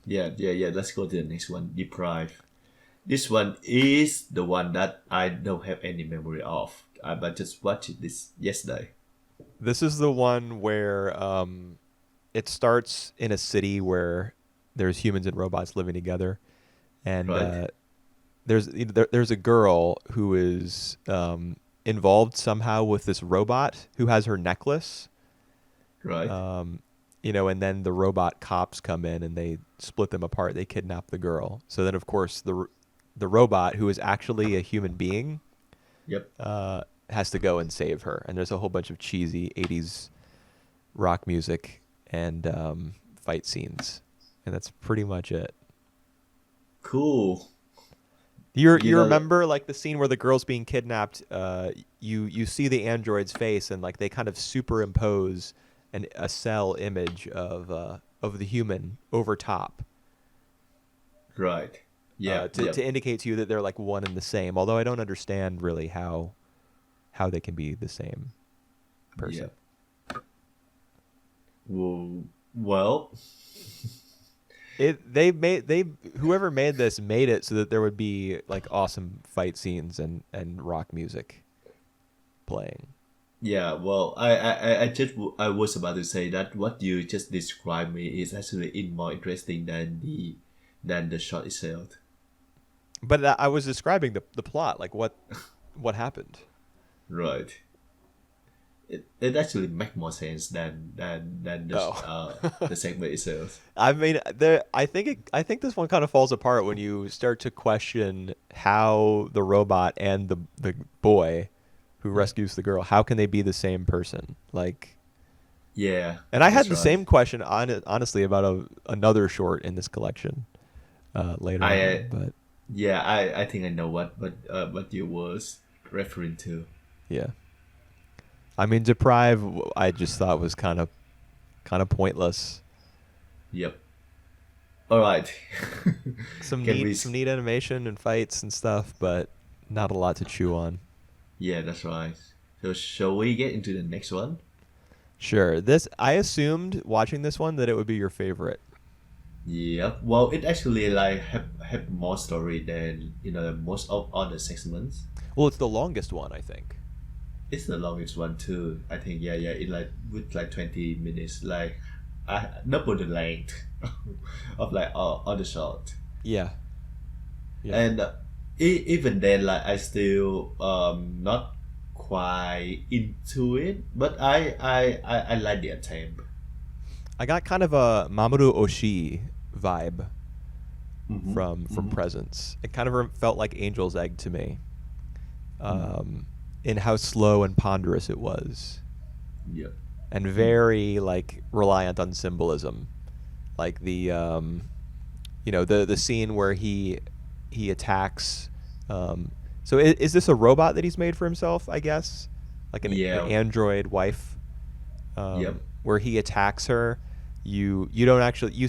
Yeah. Let's go to the next one. Deprive. This one is the one that I don't have any memory of. But just watched this yesterday. This is the one where it starts in a city where there's humans and robots living together, and Right. there's a girl who is involved somehow with this robot who has her necklace, Right. and then the robot cops come in and they split them apart. They kidnap the girl. So then, of course, the robot, who is actually a human being, Yep. has to go and save her. And there's a whole bunch of cheesy 80s rock music and fight scenes. And that's pretty much it. Cool. You You know, remember like the scene where the girl's being kidnapped, you see the android's face and like they kind of superimpose a cell image of the human over top. right. Yeah. To indicate to you that they're like one and the same, although I don't understand really how they can be the same person. Yeah. Well, Whoever made this made it so that there would be like awesome fight scenes and rock music playing. yeah. Well, I was about to say that what you just described me is actually more interesting than the shot itself. But I was describing the plot, like what happened. Right. It actually make more sense than Oh. the segment itself. I mean, I think this one kind of falls apart when you start to question how the robot and the boy who rescues the girl, how can they be the same person? Like, Yeah. and I had That's the right. same question honestly about another short in this collection later on, but Yeah, I think I know what you was referring to. yeah. I mean, Deprive, I just thought was kind of pointless. Yep. All right. Some Can we? neat animation and fights and stuff, but not a lot to chew on. Yeah, that's right. So shall we get into the next one? Sure. I assumed watching this one that it would be your favorite. Yep. Well, it actually like have more story than most of all the segments. Well, it's the longest one, I think. It's the longest one too. I think yeah. It like with like 20 minutes. Like double the length of like all the shot. Yeah. Yeah. And even then, like I still not quite into it, but I like the attempt. I got kind of a Mamoru Oshii vibe Mm-hmm. from Mm-hmm. Presence. It kind of felt like Angel's Egg to me, Mm-hmm. in how slow and ponderous it was, Yep. and Mm-hmm. very like reliant on symbolism, like the the scene where he attacks. So is this a robot that he's made for himself? I guess like an Yeah. android wife, Yep. where he attacks her. You don't actually you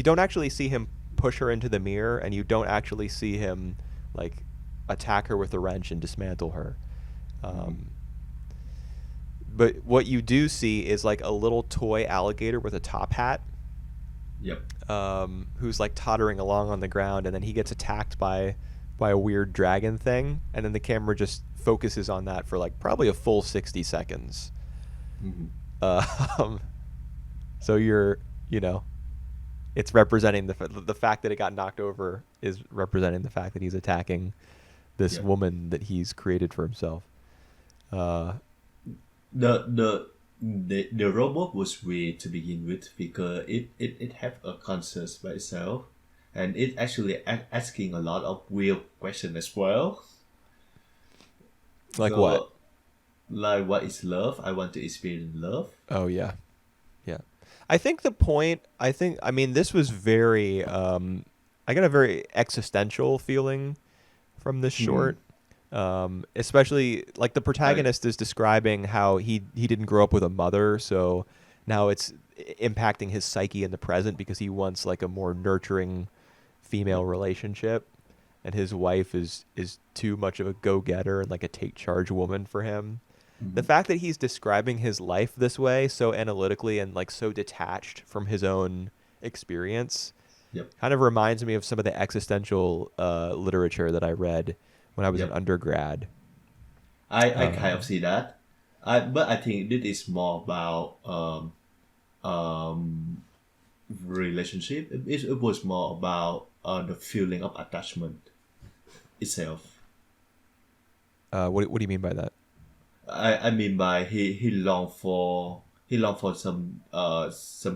don't actually see him push her into the mirror, and you don't actually see him like attack her with a wrench and dismantle her. Mm-hmm. Um, but what you do see is like a little toy alligator with a top hat, Yep. who's like tottering along on the ground, and then he gets attacked by a weird dragon thing, and then the camera just focuses on that for like probably a full 60 seconds. Mm-hmm. Um, so you know, it's representing the fact that it got knocked over is representing the fact that he's attacking this Yep. woman that he's created for himself. Uh, The the the robot was weird to begin with because it have a conscience by itself, and it actually asking a lot of weird questions as well. like what? So like, what is love? I want to experience love. Oh yeah, yeah. I think the point. I mean, this was very. I got a very existential feeling from this Mm-hmm. short. Especially like the I protagonist is describing how he didn't grow up with a mother, so now it's impacting his psyche in the present because he wants like a more nurturing female Yep. relationship, and his wife is too much of a go-getter and like a take charge woman for him. The Mm-hmm. fact that he's describing his life this way so analytically and like so detached from his own experience Yep. kind of reminds me of some of the existential literature that I read when I was an Yep. undergrad. I kind of Um, see that. But I think this is more about um relationship. It was more about the feeling of attachment itself. what do you mean by that? I mean by he long for some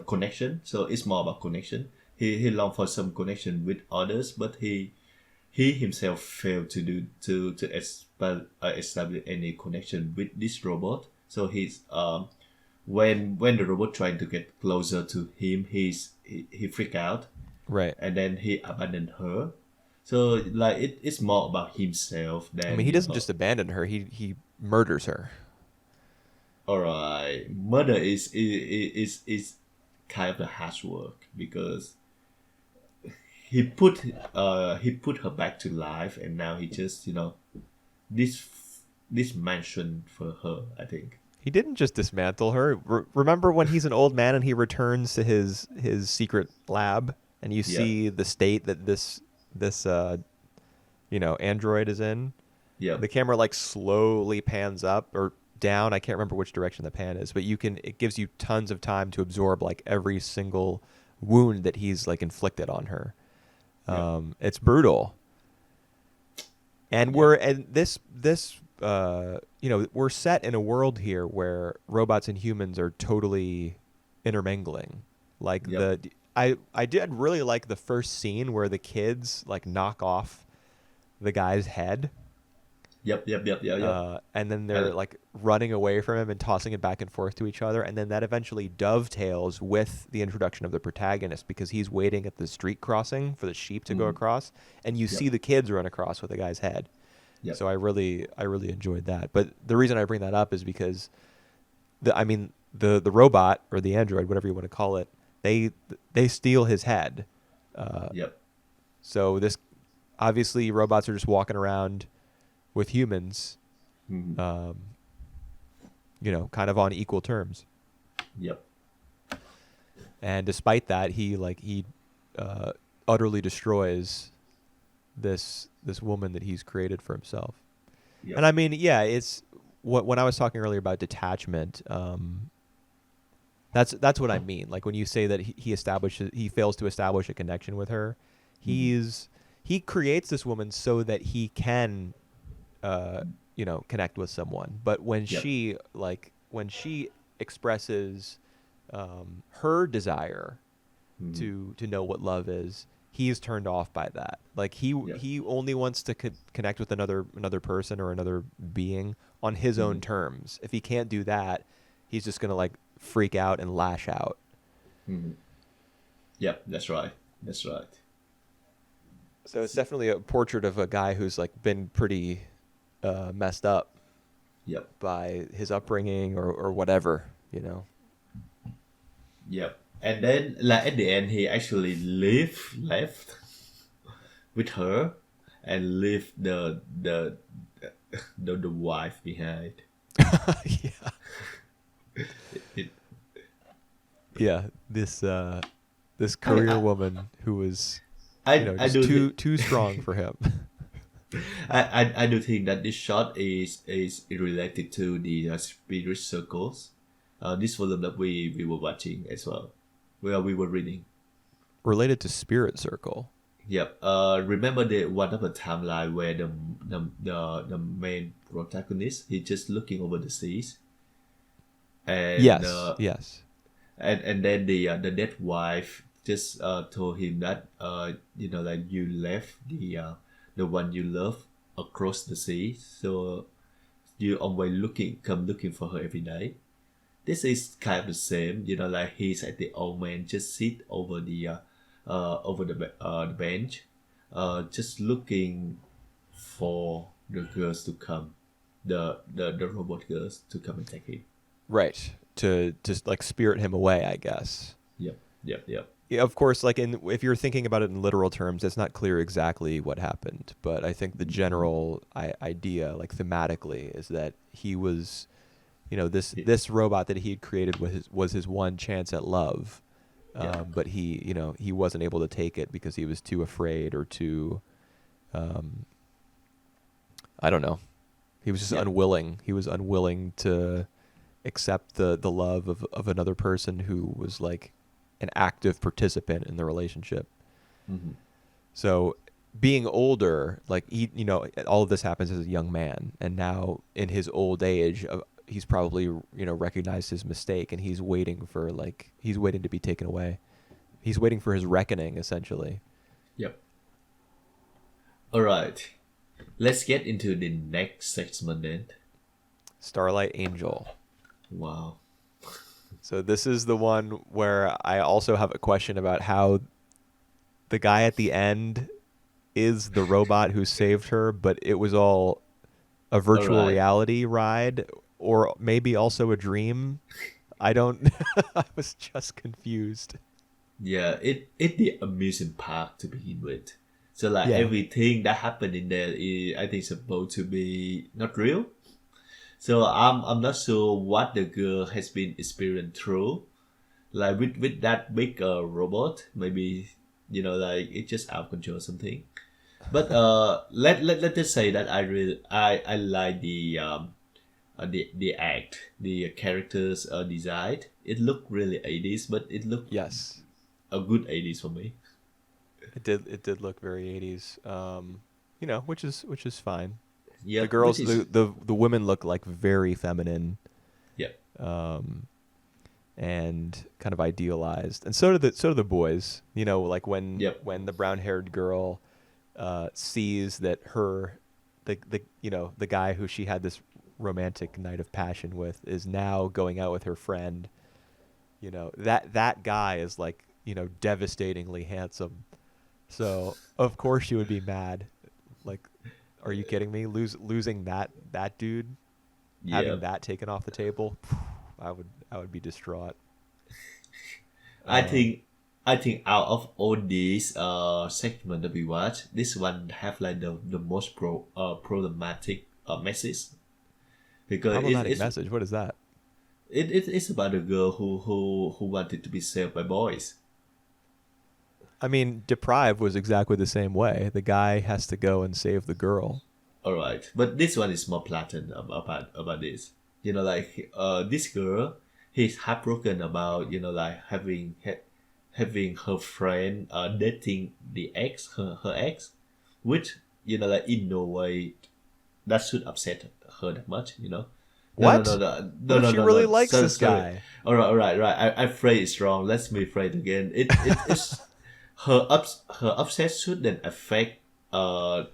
connection. So it's more about connection. He long for some connection with others, but he himself failed to do establish any connection with this robot. So he's when the robot trying to get closer to him, he freak out, Right. and then he abandoned her. So like it's more about himself I mean, than he doesn't just abandon her; he murders her. all right. Murder is kind of a harsh work because he put her back to life, and now he just this this mansion for her, I think. He didn't just dismantle her. Remember when he's an old man and he returns to his secret lab, and you Yeah. see the state that this android is in. Yeah. The camera like slowly pans up or down. I can't remember which direction the pan is, but it gives you tons of time to absorb like every single wound that he's like inflicted on her. Yeah. It's brutal. And Yeah. we're set in a world here where robots and humans are totally intermingling. Like Yep. I did really like the first scene where the kids like knock off the guy's head, Yep. Yep. Yep. Yep. Yep. and then I, they're like running away from him and tossing it back and forth to each other, and then that eventually dovetails with the introduction of the protagonist because he's waiting at the street crossing for the sheep to go mm, across, and you see yep. the kids run across with the guy's head. Yep. So I really enjoyed that. But the reason I bring that up is because the robot or the android, whatever you want to call it, they steal his head. Uh, Yep. so this obviously robots are just walking around with humans, Mm, um, kind of on equal terms. yep. And despite that, he uh, utterly destroys this woman that he's created for himself. And Yep. I mean, yeah, it's when I was talking earlier about detachment. That's what I mean. Like when you say that he fails to establish a connection with her, Mm, he creates this woman so that he can connect with someone. But when Yep. she expresses her desire Mm-hmm. to know what love is, he's turned off by that. Like Yep. he only wants to connect with another person or another being on his Mm-hmm. own terms. If he can't do that, he's just gonna like freak out and lash out. Mm-hmm. Yep. That's right. That's right. So it's definitely a portrait of a guy who's like been pretty messed up Yep. by his upbringing or whatever, you know. Yep. And then, like at the end, he actually left with her, and left the wife behind. Yeah. It, Yeah. This I, career I woman who was, I just do too strong for him. I do think that this shot is related to the spirit circles. This volume that we were watching as well, where we were reading. Related to Spirit Circle. Yep. Remember the one of the timeline where the main protagonist, he's just looking over the seas, and Yes. Yes. and then the dead wife just told him that like you left the one you love across the sea, so you always come looking for her every day. This is kind of the same, like he's at the old man just sit over the bench, just looking for the girls to come, the robot girls to come and take him. Right. To just like spirit him away, I guess. Yep, yep, yep. Yeah, of course, like if you're thinking about it in literal terms, it's not clear exactly what happened. But I think the general idea, like thematically, is that he was, this robot that he had created was his one chance at love. Yeah. But he wasn't able to take it because he was too afraid or too, I don't know. He was just Yeah. unwilling. He was unwilling to accept the love of another person who was like an active participant in the relationship. Mm-hmm. So being older, like all of this happens as a young man, and now in his old age, he's probably recognized his mistake, and he's waiting to be taken away. He's waiting for his reckoning, essentially. Yep. All right. Let's get into the next segment then. Starlight Angel. Wow. So this is the one where I also have a question about how the guy at the end is the robot who saved her, but it was all a virtual Alright. reality ride, or maybe also a dream. I don't. I was just confused. Yeah, it the amusement park to begin with. So like Yeah. everything that happened in there is, I think, supposed to be not real. So I'm not sure what the girl has been experiencing through, like with that big robot. Maybe like it's just out of control or something. But let us say that I like the act, the characters design. It looked really 80s, but it looked Yes. a good 80s for me. It did look very 80s. Which is fine. Yeah, The girls, which is the women look like very feminine, yeah, and kind of idealized, and so do the boys. Like when yep, when the brown-haired girl sees that the guy who she had this romantic night of passion with is now going out with her friend. That guy is like devastatingly handsome. So of course she would be mad. Like, are you kidding me? Losing that dude, yeah. having that taken off the table, I would be distraught. I Um, think I think out of all these segment that we watch, this one have like the most problematic message, because Problematic message. What is that? it's about a girl who wanted to be saved by boys. I mean, Deprive was exactly the same way. The guy has to go and save the girl. All right, but this one is more platinum about this. Like this girl, he's heartbroken about like having her friend dating the ex, her ex, which like in no way that should upset her that much, you know. No, no, no, What? no, What no, if no, she no, really no. likes Sorry, this sorry. guy? All right, right. I phrase it wrong. Let's rephrase it again. It's her upset shouldn't affect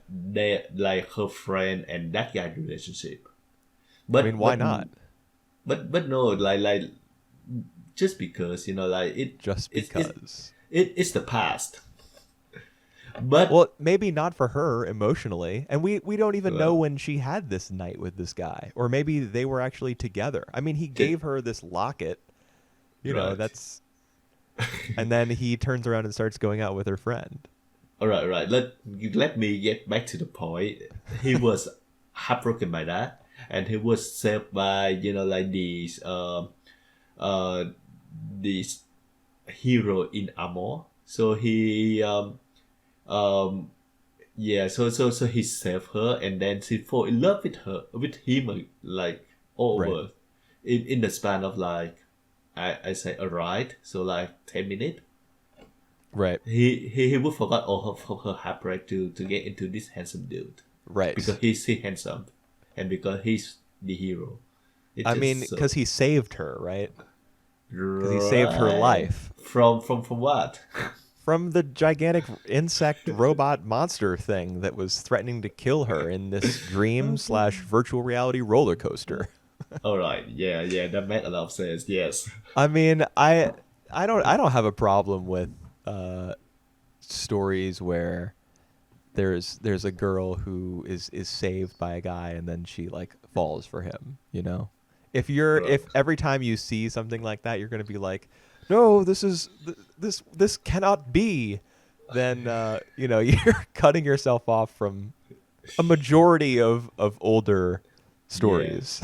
their like her friend and that guy relationship. I mean, But why but not? but no, like just because you know like Just because. it's the past. But Well, maybe not for her emotionally. And we don't even know well, when she had this night with this guy. Or maybe they were actually together. I mean, he just, gave her this locket, right. that's and then he turns around and starts going out with her friend. All right, right. Let me get back to the point. He was heartbroken by that, and he was saved by like uh these hero in armor. So he um yeah. So he saved her, and then she fall in love with him like all Right. over in the span of like I say a ride. So like 10 minutes. Right. He would forgot all of her heartbreak to get into this handsome dude because Right. he's handsome and because he's the hero. It's I mean, just because so he saved her, right? Because he saved her right life from what? from the gigantic insect robot monster thing that was threatening to kill her in this dream slash virtual reality roller coaster. All right, yeah, that made a lot of sense. Yes. I mean, I don't have a problem with uh, stories where there's a girl who is saved by a guy and then she like falls for him, you know? Right. If every time you see something like that you're going to be like, "No, this cannot be." Then you're cutting yourself off from a majority of older Yeah, stories.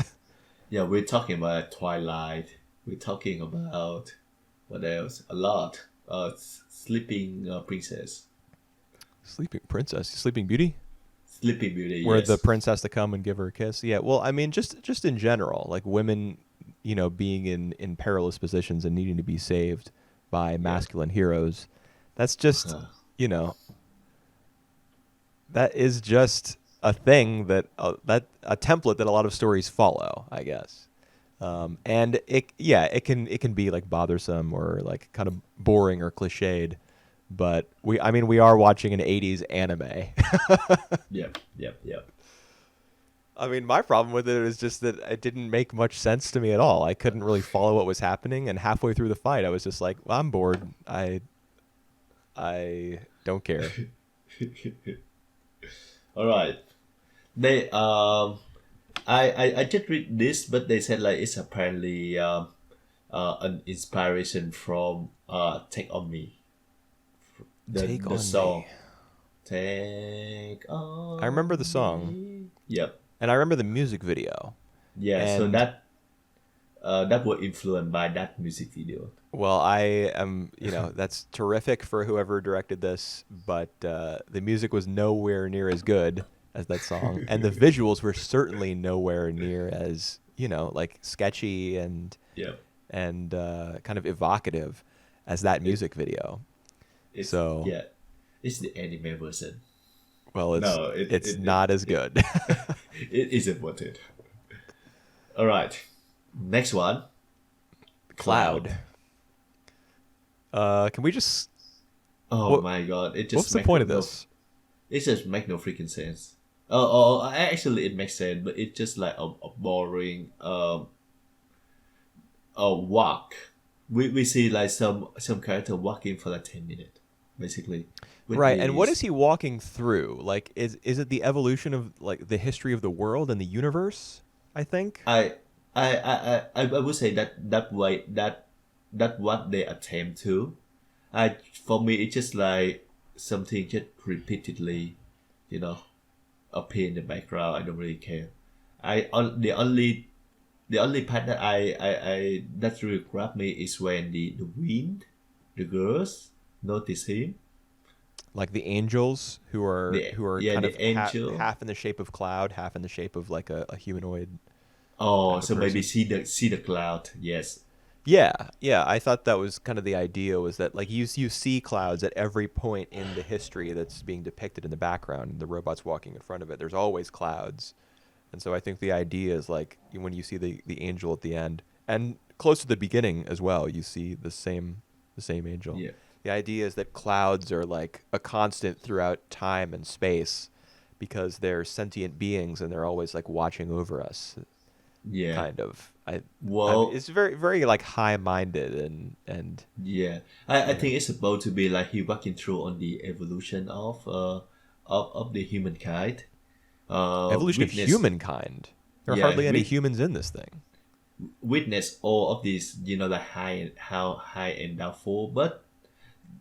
yeah. We're talking about Twilight. We're talking about what else? A lot. Sleeping Princess, Sleeping Princess, Sleeping Beauty? Sleeping Beauty. Where the Yes. prince has to come and give her a kiss. Yeah, well, I mean, just in general, like women, being in perilous positions and needing to be saved by Yeah. masculine heroes. That's just, you know, that is just a thing that a template that a lot of stories follow, I guess. And it can be like bothersome or like kind of boring or cliched, but we are watching an '80s anime. Yep. Yep. Yep. I mean, my problem with it is just that it didn't make much sense to me at all. I couldn't really follow what was happening, and halfway through the fight, I was just like, well, "I'm bored. I don't care." All right. They I just read this, but they said like it's apparently an inspiration from Take on Me, Take the on song me. Take I remember on the song, Me. Yep. and I remember the music video. Yeah. So And that was influenced by that music video. well, I am, that's terrific for whoever directed this, but the music was nowhere near as good as that song, and the visuals were certainly nowhere near as, like sketchy Yep. and kind of evocative as that It music video. it's So, yeah. It's the anime version. well, it's No, it's not as good. it isn't worth it. All right. Next one. Cloud. Cloud. Can we just Oh what? my god! It What's just the make point of no. this? It just make no freaking sense. Actually, it makes sense, but it's just like a boring a walk. We see like some character walking for like 10 minutes, basically, with Right, and what is these. he walking through? Like, is it the evolution of like the history of the world and the universe? I think. I would say that way that what they attempt to. For me it's just like something just repeatedly, you know, appear in the background. I don't really care. The only part that I that really grabbed me is when the wind, the girls notice him. Like the angels who are kind The of angel. half in the shape of cloud, half in the shape of like a humanoid Oh, kind of so maybe person. see the cloud. Yes. Yeah, yeah. I thought that was kind of the idea was that like you see clouds at every point in the history that's being depicted in the background. The robot's walking in front of it. There's always clouds. And so I think the idea is like when you see the angel at the end and close to the beginning as well, you see the same angel. Yeah. The idea is that clouds are like a constant throughout time and space because they're sentient beings and they're always like watching over us, Yeah. kind of. Well, It's very very like high-minded and yeah. I yeah. think it's supposed to be like he walking through on the evolution of the humankind. Evolution of Witness, humankind. There are yeah, hardly any humans in this thing. witness all of these, the high and downfall. But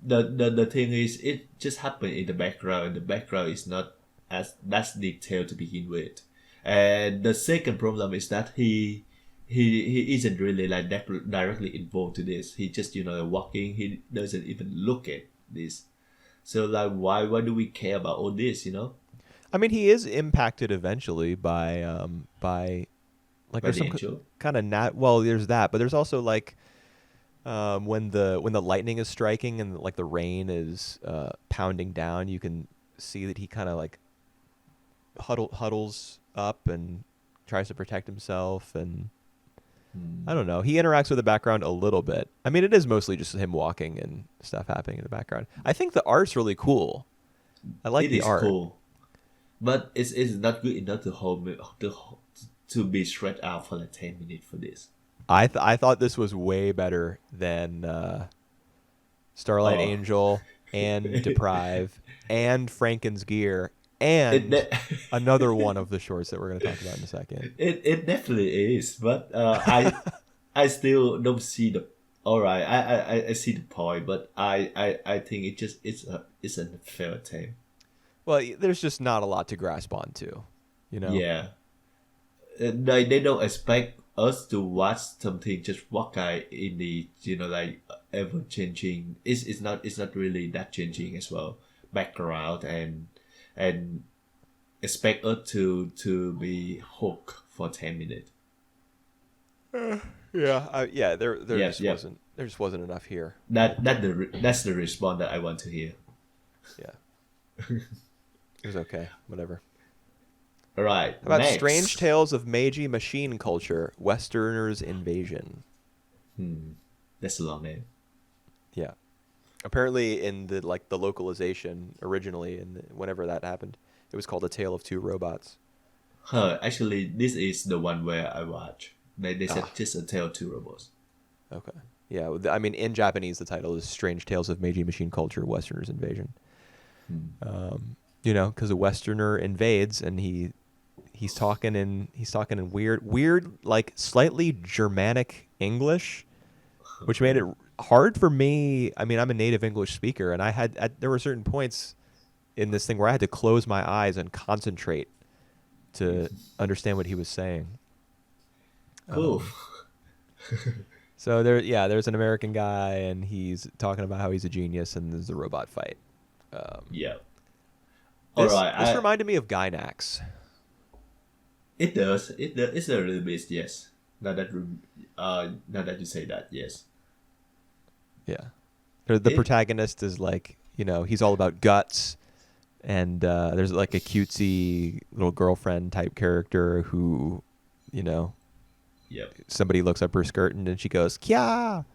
the thing is, it just happened in the background. The background is not as that's detailed to begin with. And the second problem is that he isn't really like directly involved to this. He just walking. He doesn't even look at this. So like, why do we care about all this? I mean, he is impacted eventually by like By there's the some angel. kind of well, there's that, but there's also like when the lightning is striking and like the rain is pounding down, you can see that he kind of like huddles up and tries to protect himself, and I don't know. He interacts with the background a little bit. I mean, it is mostly just him walking and stuff happening in the background. I think the art's really cool. I like It the is art. cool, but it's not good enough to hold me to be stretched out for like 10 minutes for this. I thought this was way better than Starlight Oh, Angel and Deprive and Franken's Gear it and de- another one of the shorts that we're going to talk about in a second. it definitely is, but I still don't see the. All right, I see the point, but I think it's a fair attempt. Well, there's just not a lot to grasp onto, you know. Yeah, they don't expect us to watch something just walk out in the like ever changing. It's not really that changing as well background and expect us to be hooked for 10 minutes. Yeah. Yeah, yeah. There just wasn't enough here. That's the response that I want to hear. Yeah, it was okay. Whatever. All right, How about next. Strange Tales of Meiji Machine Culture: Westerners' Invasion? That's a long name. Yeah. Apparently, in the localization originally, and whenever that happened, it was called A Tale of Two Robots. Actually, this is the one where I watch. They said Ah. just a tale of two robots. Okay. Yeah. I mean, in Japanese, the title is Strange Tales of Meiji Machine Culture: Westerners' Invasion. Because a Westerner invades, and he's talking in weird, like slightly Germanic English, which made it hard for me. I mean, I'm a native English speaker, and there were certain points in this thing where I had to close my eyes and concentrate to understand what he was saying. Cool. So there's an American guy, and he's talking about how he's a genius, and there's a robot fight. Yeah. This, All right. this reminded me of Gynax. It does. It's a little bit, yes. Now that you say that, yes. Yeah. The It protagonist is like, he's all about guts, and there's like a cutesy little girlfriend type character who, Yep. somebody looks up her skirt and then she goes, Kya!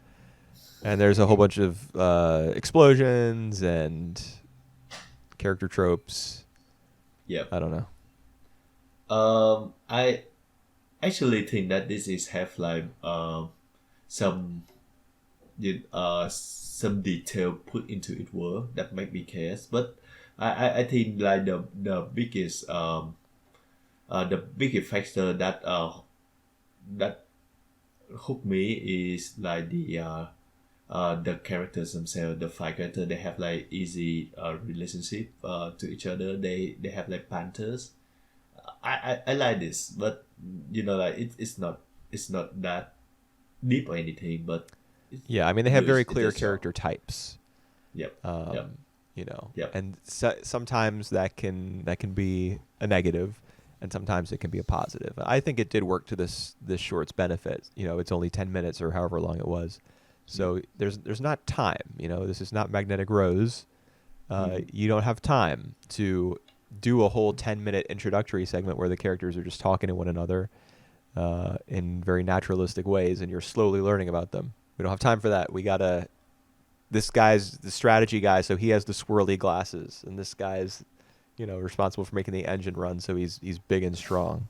And there's a whole bunch of explosions and character tropes. Yep. I don't know. I actually think that this is have like some some detail put into it world that might be chaos, but I think like the biggest factor that hook me is like the characters themselves. The five characters, they have like easy relationship to each other. They have like banters. I like this, but like it's not that deep or anything, but Yeah, I mean, they have very it clear does job. character types. Yep. Um, Yep. Yep. and sometimes that can be a negative, and sometimes it can be a positive. I think it did work to this short's benefit. It's only 10 minutes or however long it was, so there's not time. This is not Magnetic Rose. You don't have time to do a whole 10-minute introductory segment where the characters are just talking to one another in very naturalistic ways, and you're slowly learning about them. We don't have time for that. We gotta. This guy's the strategy guy, so he has the swirly glasses, and this guy's, responsible for making the engine run, so he's big and strong.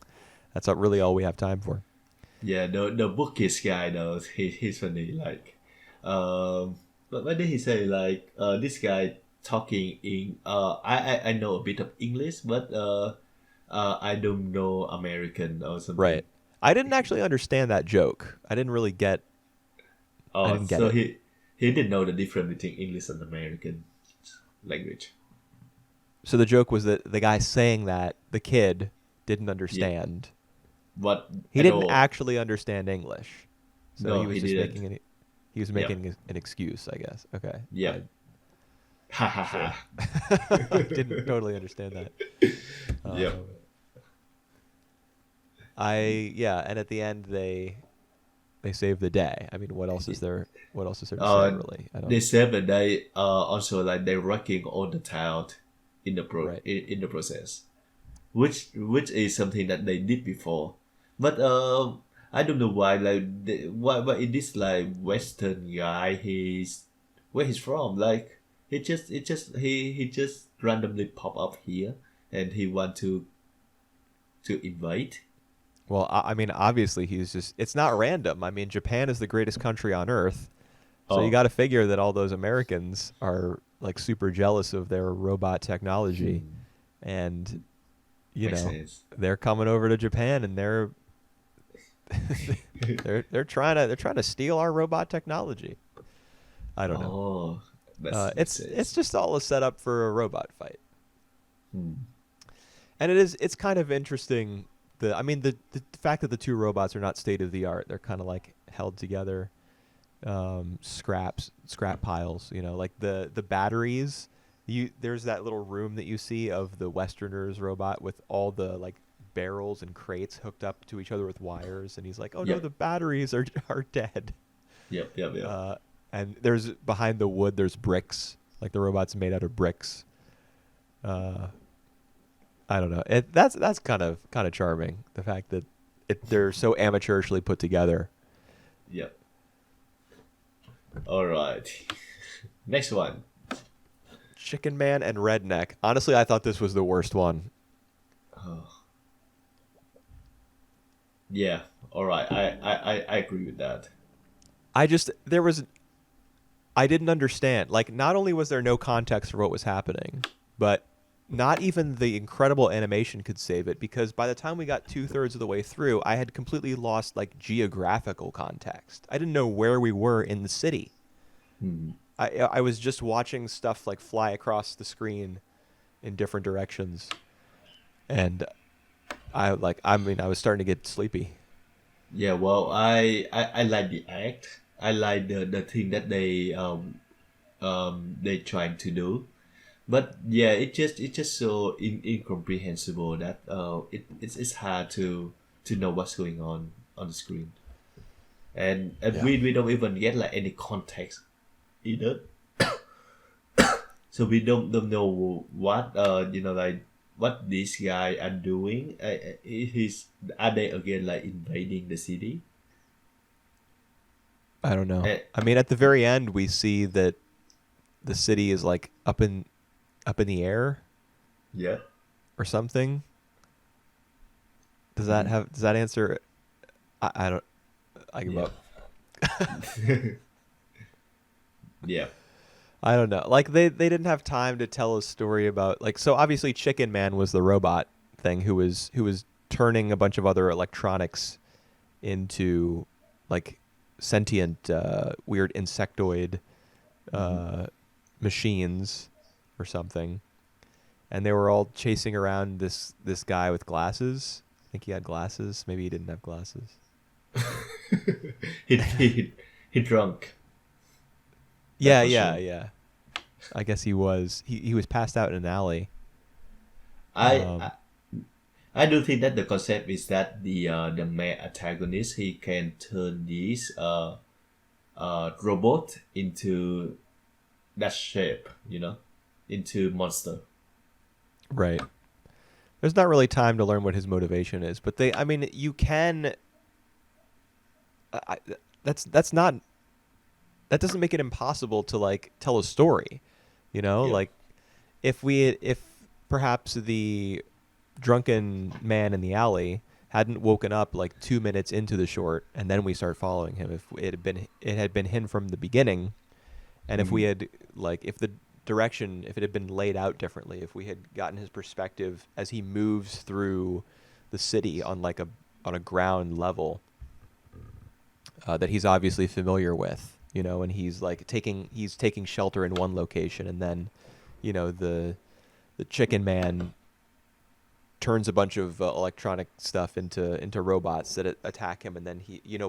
That's not really all we have time for. Yeah, the bookish guy though, he's funny. Like, but what did he say? Like, this guy talking in I know a bit of English, but I don't know American or something. Right. I didn't actually understand that joke. I didn't really get. I Oh, didn't get so it. he didn't know the difference between English and American language. So the joke was that the guy saying that the kid didn't Yeah, understand. what He at didn't all? actually understand English, so No, he was he just didn't. making he was Yep, making an excuse, I guess. Okay, yep. Ha ha sure. ha. I didn't totally understand that. Yep. Um, and at the end they save the day. I mean, what else is there? What else is there to say, Uh, really? I they don't. said that they also like they're wrecking all the town Right. in the process, which is something that they did before, but I don't know why like why in this like Western guy he's where he's from like he just randomly pop up here and he want to invade. Well, I mean, obviously he's just. It's not random. I mean, Japan is the greatest country on earth, so you Oh, got to figure that all those Americans are like super jealous of their robot technology, hmm, and makes sense. they're coming over to Japan and they're they're trying to steal our robot technology. I don't know. Oh, makes It's sense. just all a setup for a robot fight, Hmm. and it's kind of interesting. The fact that the two robots are not state of the art, they're kind of like held together, scrap piles. Like the batteries. There's that little room that you see of the Westerners robot with all the like barrels and crates hooked up to each other with wires, and he's like, "Oh no, Yep, the batteries are dead." yep. Uh, and there's behind the wood, there's bricks. Like the robot's made out of bricks. Uh, I don't know. That's kind of charming. The fact that they're so amateurishly put together. Yep. All right. Next one. Chicken Man and Redneck. Honestly, I thought this was the worst one. Oh, yeah. All right. I agree with that. I just there was I didn't understand. Like, not only was there no context for what was happening, but not even the incredible animation could save it, because by the time we got 2/3 of the way through, I had completely lost like geographical context. I didn't know where we were in the city. Hmm. I was just watching stuff like fly across the screen in different directions, and I was starting to get sleepy. Yeah. Well, I like the act. I like the thing that they trying to do. But yeah, it's just so incomprehensible that it's hard to know what's going on the screen, and Yeah. we don't even get like any context either. So we don't know what like what these guys are doing. He's Are they again like invading the city? I don't know. Uh, I mean, at the very end, we see that the city is like up in the air yeah. or something. Hmm. Does that answer? I don't. I give Yeah. up. Yeah. I don't know. Like they didn't have time to tell a story about like, so obviously Chicken Man was the robot thing who was turning a bunch of other electronics into like sentient weird insectoid Hmm. uh, machines or something, and they were all chasing around this guy with glasses. I think he had glasses. Maybe he didn't have glasses. He drunk. That's Yeah, for yeah, sure. yeah. I guess he was. He was passed out in an alley. I, Um, I I do think that the concept is that the main antagonist he can turn these robot into that shape, into monster. right. There's not really time to learn what his motivation is, but I mean, you can. I, that's not that doesn't make it impossible to like tell a story, you know, Yeah. like if perhaps the drunken man in the alley hadn't woken up like 2 minutes into the short and then we start following him, if it had been him from the beginning, and if we Mhm. had like if the direction, if it had been laid out differently, if we had gotten his perspective as he moves through the city on like a ground level that he's obviously familiar with, you know, and he's taking shelter in one location, and then, you know, the chicken man turns a bunch of electronic stuff into robots that attack him, and then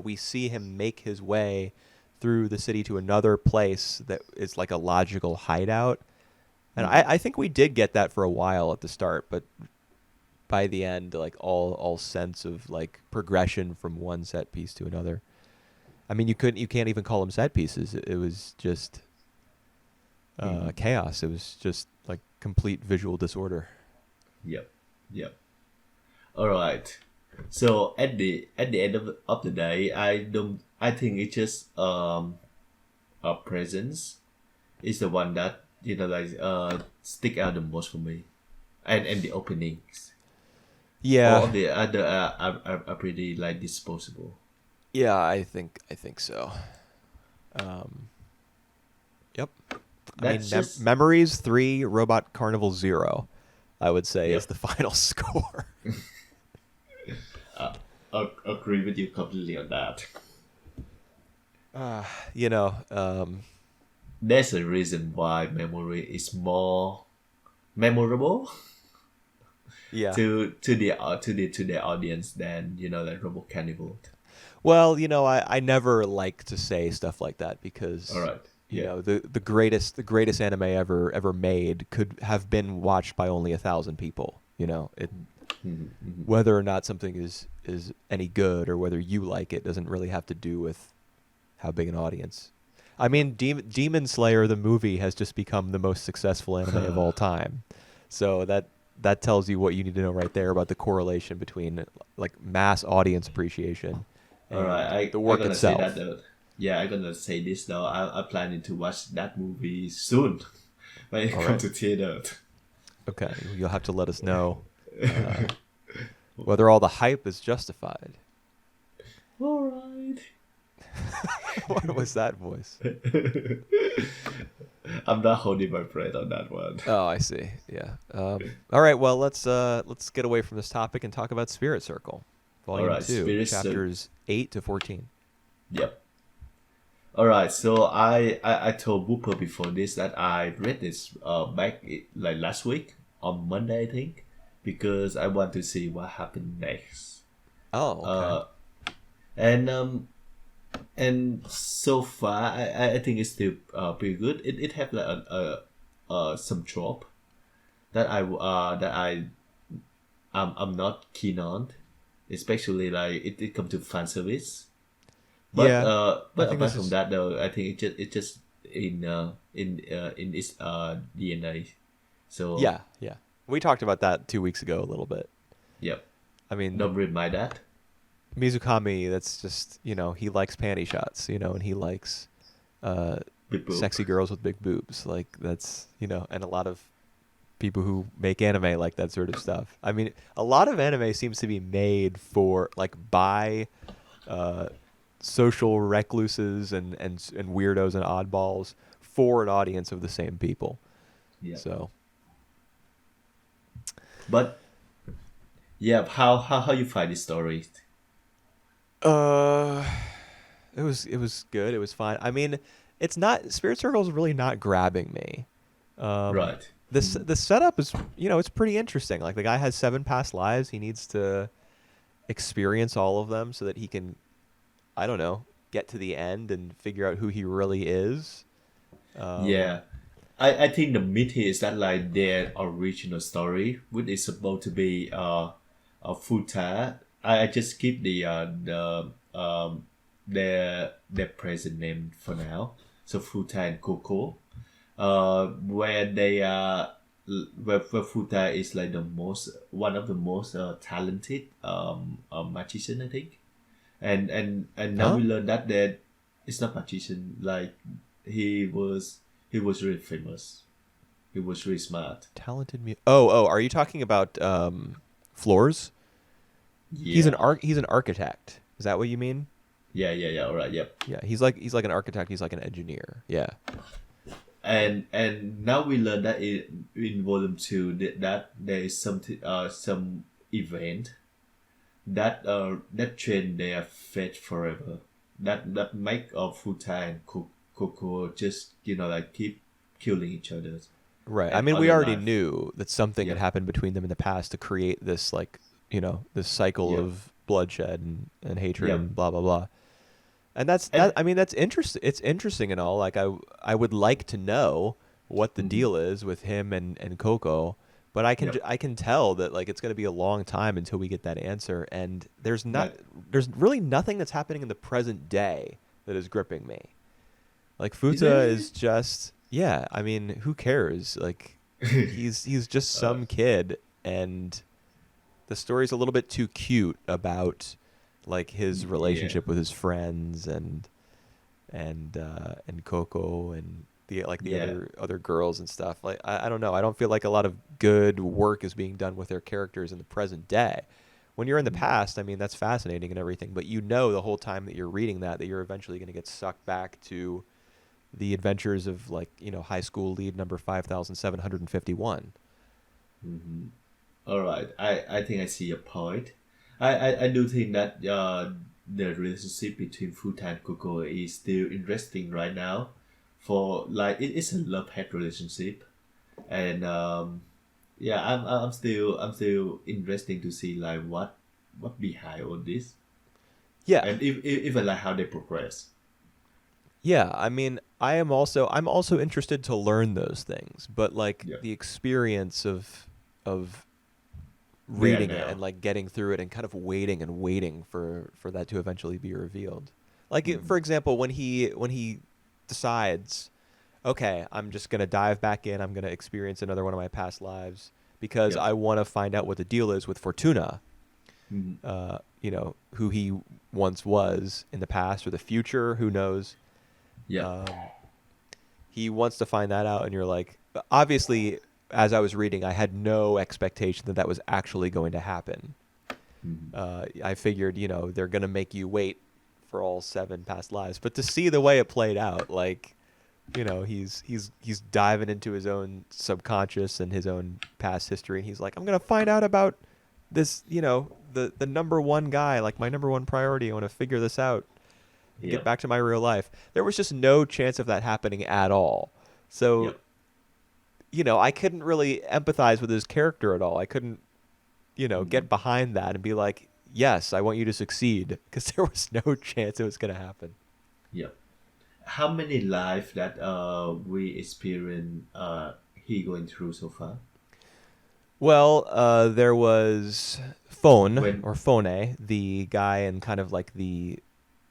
we see him make his way through the city to another place that is like a logical hideout. And Mhm. I think we did get that for a while at the start, but by the end, like all sense of like progression from one set piece to another. I mean, you can't even call them set pieces. It was just Mhm. chaos. It was just like complete visual disorder. Yep. Yep. All right. So at the end of the day, I think it's just our presence is the one that stick out the most for me, and the openings. All Yeah, of the other are pretty like disposable. yeah, I think so. Um, yep. I mean, That's just Memories 3, Robot Carnival 0, I would say is yep. the final score. Agree with you completely on that. You know, There's a reason why memory is more memorable yeah. to the audience than like Robot Cannibal. Well, I never like to say stuff like that All because right. Yeah. the greatest anime ever made could have been watched by only 1,000 people. Mhm. Whether or not something is any good or whether you like it doesn't really have to do with how big an audience. I Yep. mean, Demon Slayer the movie has just become the most successful anime of all time, so that tells you what you need to know right there about the correlation between like mass audience appreciation All right. and the I work gonna say that itself. though. Yeah, I gonna say this though. I'm planning to watch that movie soon when it All comes right. to theater. Okay. You'll have to let us know uh, whether all the hype is justified. All right. What was that voice? I'm not holding my breath on that one. Oh, I see. Yeah. All right. Well, let's get away from this topic and talk about Spirit Circle, All Volume right, 2, Spirit. chapters 8 to 14. Yep. All right. So I told Booper before this that I read this like last week on Monday, I think, because I want to see what happened next. Oh, okay. Uh, and so far I think it's still pretty good. It have like some drop that I'm not keen on, especially like it come to fan service. Yeah, I But think apart this from is. that though, I think it just in its DNA. So Yeah, yeah. We talked about that 2 weeks ago a little bit. yep, I mean, don't read my that. Mizukami, that's just, he likes panty shots, and he likes uh, Big boop. sexy girls with big boobs. Like, that's, and a lot of people who make anime like that sort of stuff. I mean, a lot of anime seems to be made for, like, by uh, social recluses and weirdos and oddballs for an audience of the same people. Yeah, So, but yeah, how you find the story? uh, it was good. It was fine. I mean, it's not Spirit Circle is really not grabbing me. Um, Right. this the setup is it's pretty interesting. Like the guy has 7 past lives. He needs to experience all of them so that he can, I don't know, get to the end and figure out who he really is. Um, Yeah. I think the myth here is that like their original story, which is supposed to be a Futa. I just keep their present name for now. So Futa and Coco. Where they are where Futa is like the most one of the most talented magician, I think. And now Huh? we learn that it's not magician. Like he was he was really famous. He was really smart. Oh, are you talking about floors? Yeah. He's an architect. Is that what you mean? Yeah. All right. Yep. Yeah, he's like an architect. He's like an engineer. Yeah. And now we learn that in volume two that there is some event that change their fate forever. That make of Futa and Coco just like keep killing each other Right. I and mean, we other already life. knew that something had Yep. happened between them in the past to create this, like, this cycle Yep. of bloodshed and hatred Yep. and blah blah blah. And that's And that. I mean, that's interesting. It's interesting and all. Like, I would like to know what the mhm. deal is with him and Coco, but Yep. I can tell that like it's going to be a long time until we get that answer. And That there's really nothing that's happening in the present day that is gripping me. Like is Futa it? is just, yeah. I mean, who cares? Like he's just uh, some kid, and the story's a little bit too cute about like his yeah. relationship with his friends and Coco and the Yeah. other girls and stuff. Like I don't know. I don't feel like a lot of good work is being done with their characters in the present day. When you're in the No. past, I mean that's fascinating and everything, but you know the whole time that you're reading that you're eventually going to get sucked back to the adventures of like high school lead number 5751. Hmm. All right. I think I see your point. I do think that the relationship between Futa and Coco is still interesting right now. For like it is a love hate relationship, and yeah, I'm still interesting to see like what behind all this, Yeah. and if even like how they progress. Yeah, I mean, I'm also interested to learn those things, but like Yeah, the experience of there and reading it now. and like getting through it and kind of waiting and waiting for that to eventually be revealed. Like Mm-hmm. for example, when he decides, okay, I'm just going to dive back in, I'm going to experience another one of my past lives because Yep. I want to find out what the deal is with Fortuna, Mm-hmm. who he once was in the past or the future, who knows. Yep. Um, he wants to find that out, and you're like, obviously, as I was reading, I had no expectation that that was actually going to happen. Mm-hmm. I figured, they're gonna make you wait for all seven past lives, but to see the way it played out, like, he's diving into his own subconscious and his own past history, and he's like, I'm gonna find out about this, the number one guy, like my number one priority. I want to figure this out and get Yep. back to my real life. There was just no chance of that happening at all. So, Yep. I couldn't really empathize with his character at all. I couldn't, Mm-hmm. get behind that and be like, yes, I want you to succeed because there was no chance it was going to happen. Yep. How many life that we experience he going through so far? Well, there was Phone When or Phone, the guy in kind of like the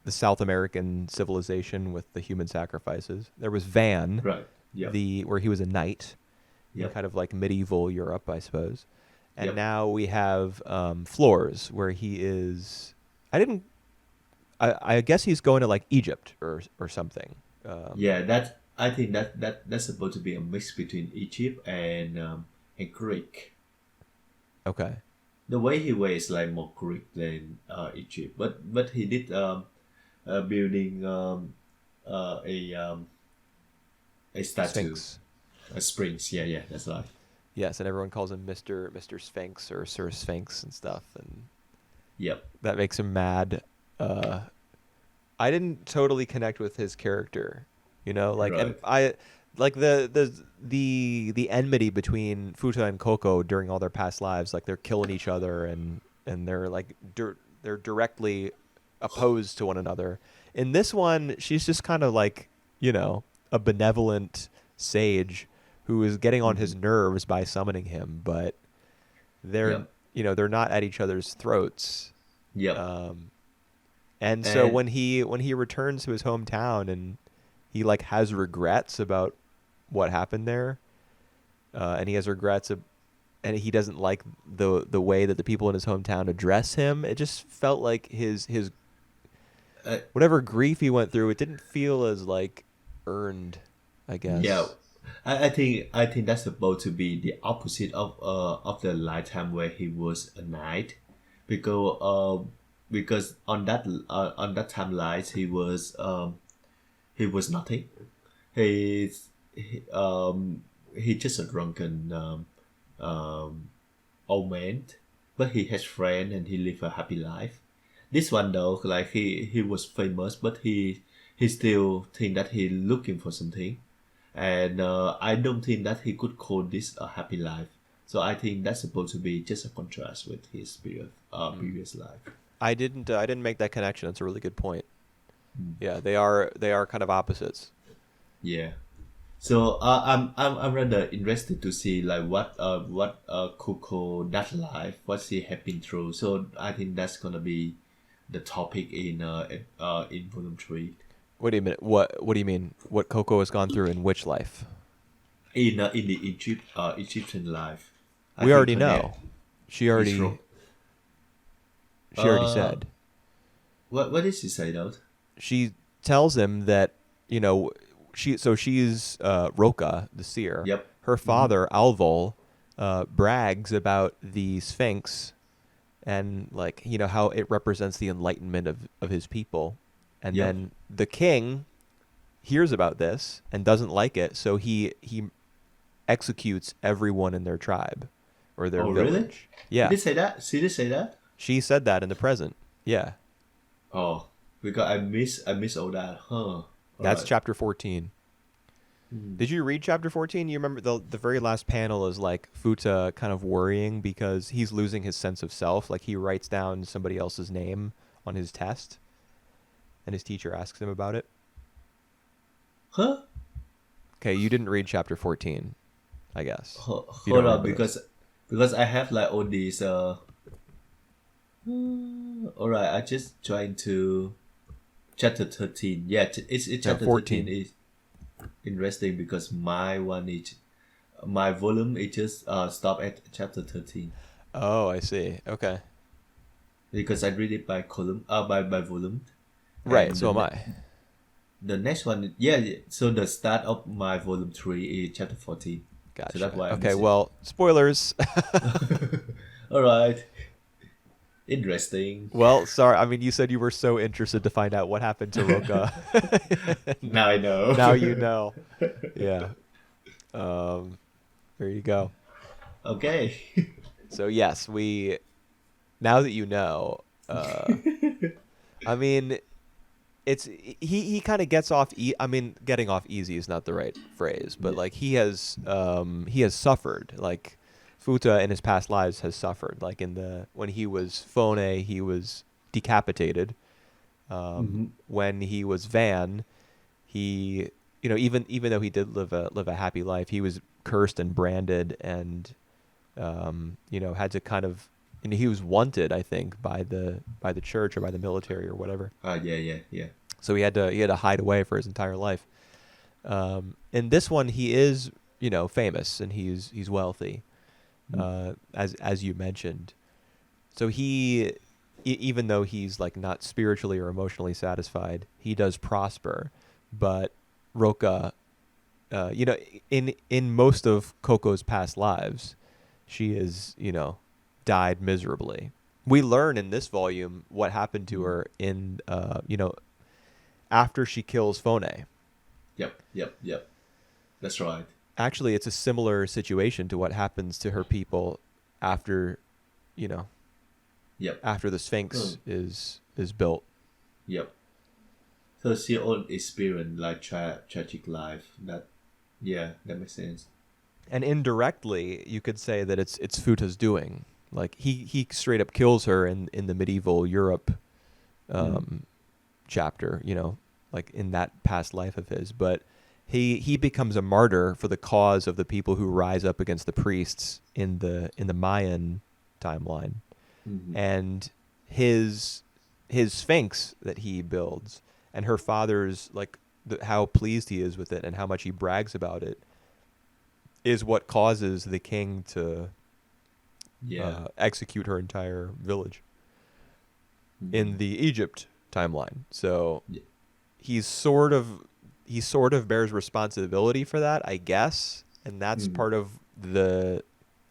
South American civilization with the human sacrifices. There was Van, right. Yep. the where he was a knight in Yep. kind of like medieval Europe, I suppose. And Yep. now we have Floors, where he is. I didn't. I guess he's going to like Egypt or something. Yeah. That I think that's supposed to be a mix between Egypt and Greek. Okay. The way he wears like more Greek than Egypt, but he did building a statue, Sphinx. a springs. Yeah. That's right. Yes, and everyone calls him Mister Sphinx or Sir Sphinx and stuff, and Yep. that makes him mad. Uh, I didn't totally connect with his character, like, and Right. I like the enmity between Futa and Coco during all their past lives, like they're killing each other and they're like they're directly opposed to one another. In this one, she's just kind of like, a benevolent sage who is getting on Hmm. his nerves by summoning him, but they're Yep. they're not at each other's throats. Yep. Um, and so And when he returns to his hometown and he like has regrets about what happened there, and he has regrets, and he doesn't like the way that the people in his hometown address him. It just felt like his Uh, whatever grief he went through, it didn't feel as like earned, I yeah, guess. I think that's supposed to be the opposite of the lifetime where he was a knight, because on that timeline he was nothing. He's he just a drunken old man, but he has friend and he live a happy life. This one though, like he was famous, but he still think that he looking for something, and I don't think that he could call this a happy life. So I think that's supposed to be just a contrast with his Mm. previous life. I didn't make that connection. It's a really good point. Yeah, they are kind of opposites. Yeah. So I'm rather interested to see like what Coco that life what she had been through. So I think that's gonna be the topic in volume three. What do you mean? What do you mean? What Coco has gone through in which life? In the Egyptian life, I We think already her name know. She is already she already uh said. what did she say though? She tells him that, you know, she's Roka, the seer. Yep. Her Mm-hmm. father, Alvol, brags about the Sphinx and, like, you know, how it represents the enlightenment of his people. And Yep. then the king hears about this and doesn't like it, so he executes everyone in their tribe or their Oh really? village. He Yeah. did say that? She did say that? She said that in the present. Yeah. Oh, because I miss all that. Huh. All That's right. chapter 14. Did you read chapter 14? You remember the very last panel is like Futa kind of worrying because he's losing his sense of self. Like he writes down somebody else's name on his test and his teacher asks him about it. Huh? Okay, you didn't read chapter 14, I guess. You don't Hold on, remember this. because I have like all these. All right, I just trying to chapter 13. Yeah, it's No, chapter 13 14. is interesting because my volume it just stop at chapter 13 Oh, I see. Okay. because I read it by column by volume, Right, and so am I. the next one yeah, yeah, so the start of my volume 3 is chapter 14, so that's Gotcha. why I Okay, miss it. well, spoilers. All right, interesting. Well, sorry. I mean, you said you were so interested to find out what happened to Roka. Now I know. Now you know. Yeah. Um, there you go. Okay. So yes, now that you know, I mean, it's he kind of gets off. I mean, getting off easy is not the right phrase, but Yeah. like he has suffered. Like Futa in his past lives has suffered. Like when he was Fone, he was decapitated. Hmm. When he was Van, he, you know, even though he did live a happy life, he was cursed and branded and you know, had to kind of, and he was wanted, I think, by the church or by the military or whatever. Yeah, yeah, yeah. So he had to hide away for his entire life. In this one, he is, you know, famous and he's wealthy, Mm. as you mentioned. So even though he's like not spiritually or emotionally satisfied, he does prosper. But Roka, you know, in most of Coco's past lives, she is, you know, died miserably. We learn in this volume what happened to her in, you know, after she kills Fone. Yep, yep, yep. That's right. Actually, it's a similar situation to what happens to her people after, you know, Yep. after the Hmm. Sphinx is built. Yep. So she all experienced like tragic life. That yeah, that makes sense. And indirectly, you could say that it's Futa's doing. Like he straight up kills her in the medieval Europe Mm. um, chapter, you know, like in that past life of his. But he becomes a martyr for the cause of the people who rise up against the priests in the Mayan timeline. Hmm. And his Sphinx that he builds and her father's like how pleased he is with it and how much he brags about it is what causes the king to Yeah. execute her entire village in Mm. the Egypt timeline. So Yeah. he's sort of he sort of bears responsibility for that, I guess, and that's Mm. part of the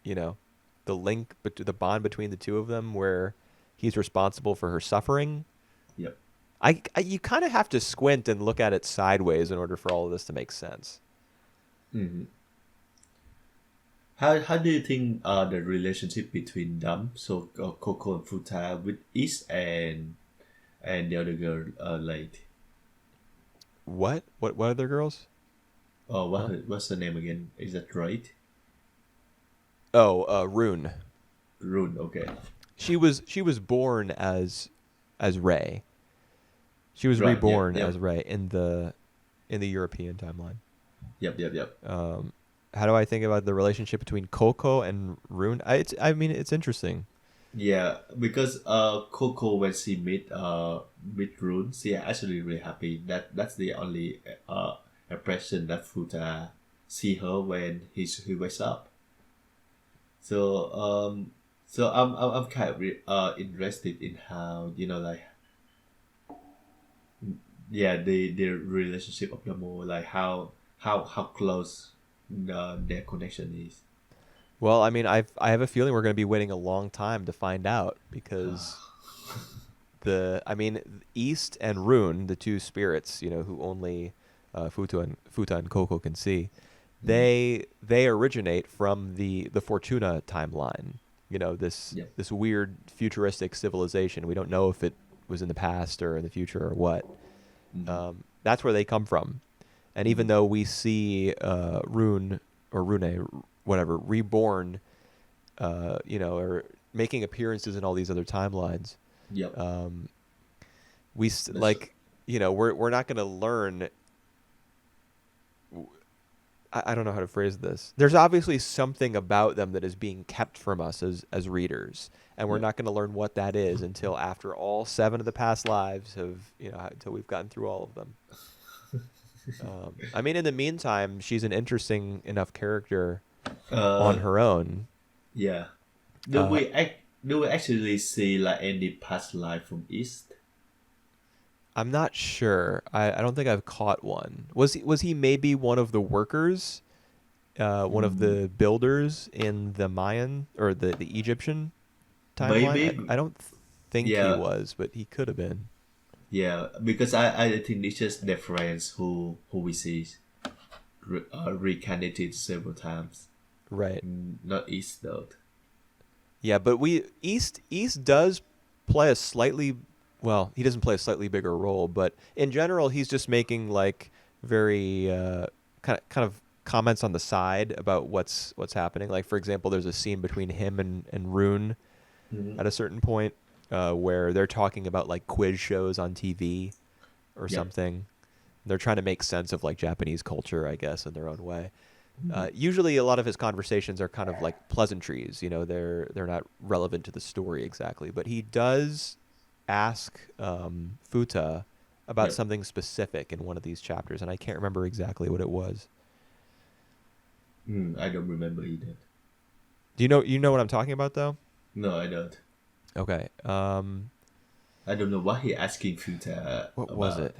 you know the link, but the bond between the two of them, where he's responsible for her suffering. Yep. You kind of have to squint and look at it sideways in order for all of this to make sense. Mm. How do you think the relationship between them, so Coco and Futa, with East and the other girl, like, What other girls? oh, Huh? what's the name again? Is that right? Oh, Rune. Rune. Okay. She was born as Rey. She was Right. Yep. reborn as Yep. Rey in the European timeline. Yep. Yep. Yep. How do I think about the relationship between Coco and Rune? I mean, it's interesting. Yeah, because Coco, when she meet Rune, she actually really happy. That's the only impression that Futa see her when he wakes up. So I'm kind of interested in how, like, yeah, the relationship of the more, like how close their connection is. Well, I mean, I have a feeling we're going to be waiting a long time to find out because I mean, East and Rune, the two spirits, who only Futa and Coco can see, Mm. they originate from the Fortuna timeline. This Yep. this weird futuristic civilization. We don't know if it was in the past or in the future or what. Mm-hmm. That's where they come from. And even Mm-hmm. though we see Rune or Rune, whatever, reborn, or making appearances in all these other timelines, Yep. um, That's like, we're not going to learn. I don't know how to phrase this. There's obviously something about them that is being kept from us as readers, and we're Yep. not going to learn what that is until after all seven of the past lives have, until we've gotten through all of them. I mean, in the meantime, she's an interesting enough character on Uh, her own. yeah. Do Uh, we act? Do we actually see like any past life from East? I'm not sure. I don't think I've caught one. Was he maybe one of the workers, one of Mm, the builders in the Mayan or the Egyptian timeline? maybe. I don't think he Yeah. was, but he could have been. Yeah. Because I think it's just their friends who we see reincarnated several times. Right. Not East though. Yeah, but East does play a slightly well, he doesn't play a slightly bigger role, but in general he's just making like very kind of comments on the side about what's happening. Like for example, there's a scene between him and Rune Mm-hmm. at a certain point where they're talking about like quiz shows on TV or Yep. something. They're trying to make sense of like Japanese culture, I guess, in their own way. Mm-hmm. Usually, a lot of his conversations are kind of like pleasantries. They're not relevant to the story exactly. But he does ask Futa about Yep. something specific in one of these chapters, and I can't remember exactly what it was. I don't remember either. Do you know what I'm talking about though? No, I don't. Okay. I don't know what he asking Futa What was about. it?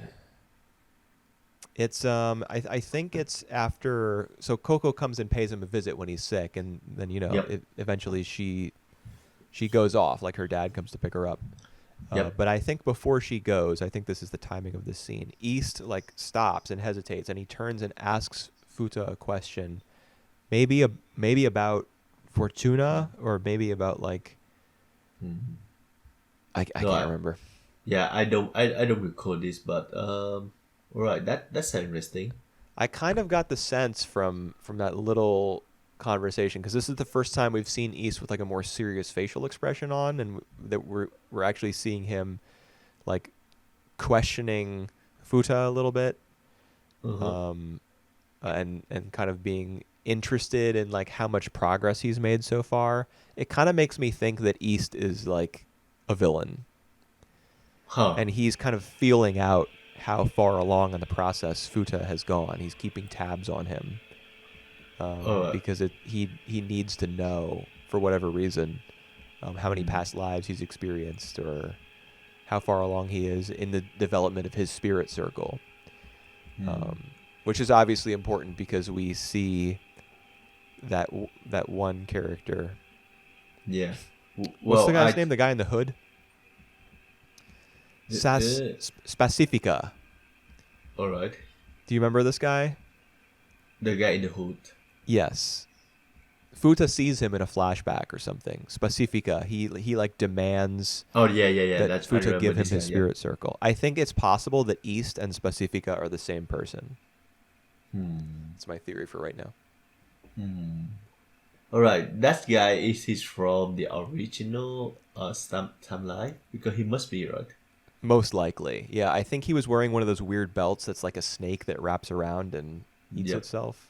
It's I think it's after so Coco comes and pays him a visit when he's sick, and then Yep. eventually she goes off, like her dad comes to pick her up. Yep. But I think before she goes, I think this is the timing of this scene. East like stops and hesitates, and he turns and asks Futa a question, maybe about Fortuna, or maybe about like Mm-hmm. I No, can't remember. yeah, I don't recall this, but all right, that's interesting. I kind of got the sense from that little conversation, because this is the first time we've seen East with like a more serious facial expression on, and that we're actually seeing him like questioning Futa a little bit, Uh-huh. um, and kind of being interested in like how much progress he's made so far. It kind of makes me think that East is like a villain, Huh. and he's kind of feeling out how far along in the process Futa has gone. He's keeping tabs on him. Uh, because he needs to know for whatever reason how many mm, past lives he's experienced or how far along he is in the development of his spirit circle, mm, which is obviously important because we see that one character. yeah. What's the Well, guy's name? The guy in the hood? uh, Spacifica. all right. Do you remember this guy? The guy in the hood. Yes. Futa sees him in a flashback or something. Spacifica. He like demands Oh yeah, yeah, yeah. that That's I Futa remember give him this guy. his Yeah. spirit circle. I think it's possible that East and Spacifica are the same person. Hmm. That's my theory for right now. Hmm. All right. That guy is he's from the original timeline because he must be right. Most likely. Yeah, I think he was wearing one of those weird belts that's like a snake that wraps around and eats Yep. itself.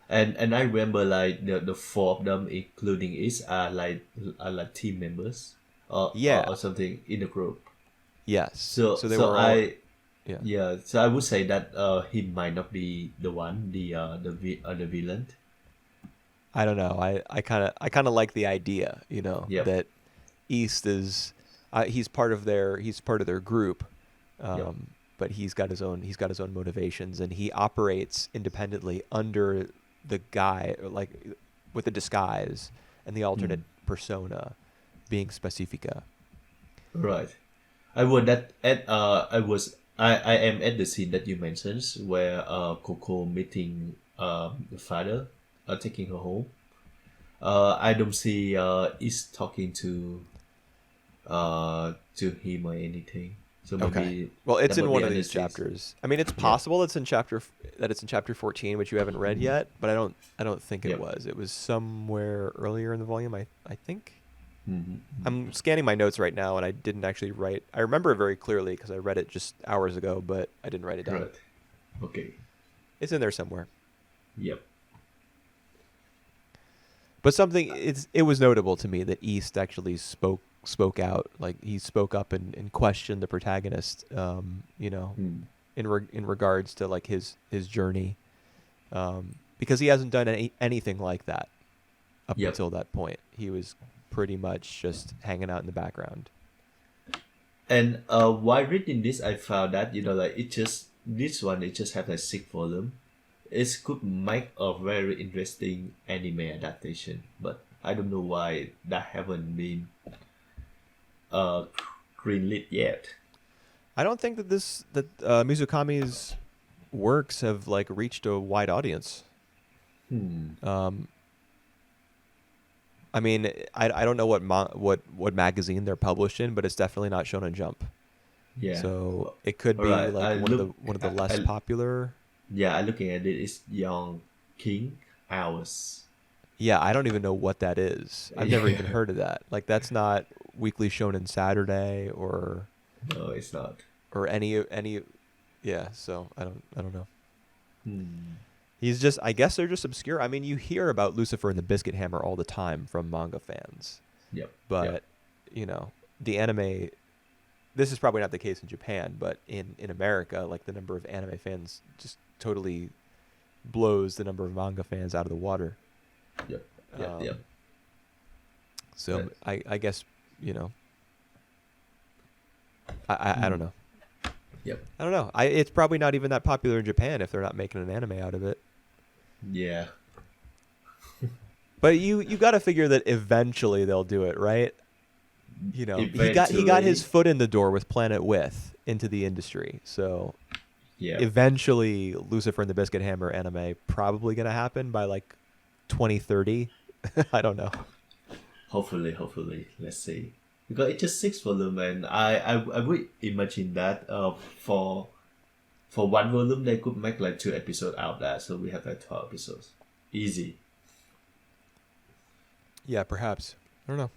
And I remember like the four of them, including is are like team members Yeah. or something in the group. Yes. So So they so were all I yeah. yeah. So I would say that he might not be the one the villain. I don't know. I kind of like the idea, Yep. that East is he's part of their group, Yep. but he's got his own motivations and he operates independently under the guy like with a disguise and the alternate Mm. persona being Specifica. Right. I would that at I am at the scene that you mentioned where Coco meeting the father, taking her home. I don't see is talking to him or anything. So Okay. maybe Well, it's that in might be one of these understated. chapters. I mean, it's Yeah. possible that it's in chapter 14, which you haven't read yet, but I don't think it Yep. was. It was somewhere earlier in the volume, I think. Mm-hmm. I'm scanning my notes right now, and I didn't actually write. I remember it very clearly because I read it just hours ago, but I didn't write it down. Right. Okay. It's in there somewhere. Yep. But it was notable to me that East actually spoke out, like he spoke up and questioned the protagonist, Mm. in regards to like his journey, because he hasn't done anything like that up Yep. until that point. He was pretty much just hanging out in the background. And while reading this, I found that like it just this one it just have like 6 volume. It could make a very interesting anime adaptation, but I don't know why that haven't been uh greenlit yet. I don't think that Mizukami's works have like reached a wide audience. Hmm. Um, I mean, I don't know what magazine they're published in, but it's definitely not shown in Jump. Yeah. So it could All be right. like one of the less popular. Yeah. I looking at it. It's Young King Hours. Yeah, I don't even know what that is. I've never even Yeah. heard of that. Like that's not Weekly Shonen Saturday No, it's not. or any. Yeah, so I don't know. Hmm. I guess they're just obscure. I mean, you hear about Lucifer and the Biscuit Hammer all the time from manga fans, Yep. but Yep. the anime. This is probably not the case in Japan, but in America, like the number of anime fans just totally blows the number of manga fans out of the water. Yep. Yep. Yep. So Right. I guess I don't know. Yep. I don't know. It's probably not even that popular in Japan if they're not making an anime out of it. Yeah. But you got to figure that eventually they'll do it, right? He got Eventually. his foot in the door with Planet With into the industry. So Yeah. eventually Lucifer and the Biscuit Hammer anime probably going to happen by like 2030. I don't know. Hopefully. Let's see. Because it's just 6 volume, and I would imagine that for 1 volume they could make like 2 episodes out of that, so we have like 12 episodes. Easy. Yeah, perhaps. I don't know.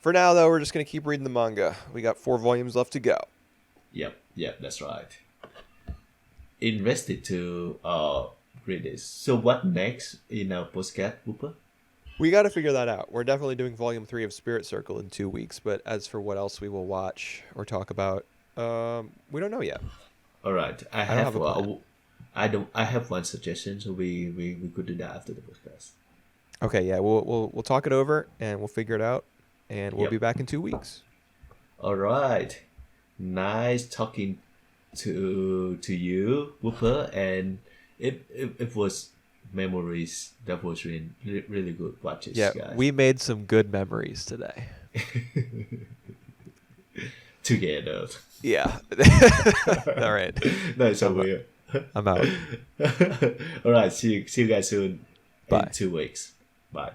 For now, though, we're just going to keep reading the manga. We got 4 volumes left to go. Yep, that's right. Invested to read this. So what next in our postcard, Whooper? We got to figure that out. We're definitely doing Volume 3 of Spirit Circle in 2 weeks, but as for what else we will watch or talk about, we don't know yet. All right, I I don't have have a plan. I have one suggestion, so we could do that after the podcast. Okay, yeah, we'll talk it over and we'll figure it out, and we'll be Yep. back in 2 weeks. All right. Nice talking to you, Whooper, and it was memories that was really good watches, Yeah, guys. we made some good memories today. Together. Yeah. All right. That's so I'm, weird. I'm out. All right. See you guys soon in Bye. 2 weeks. Bye.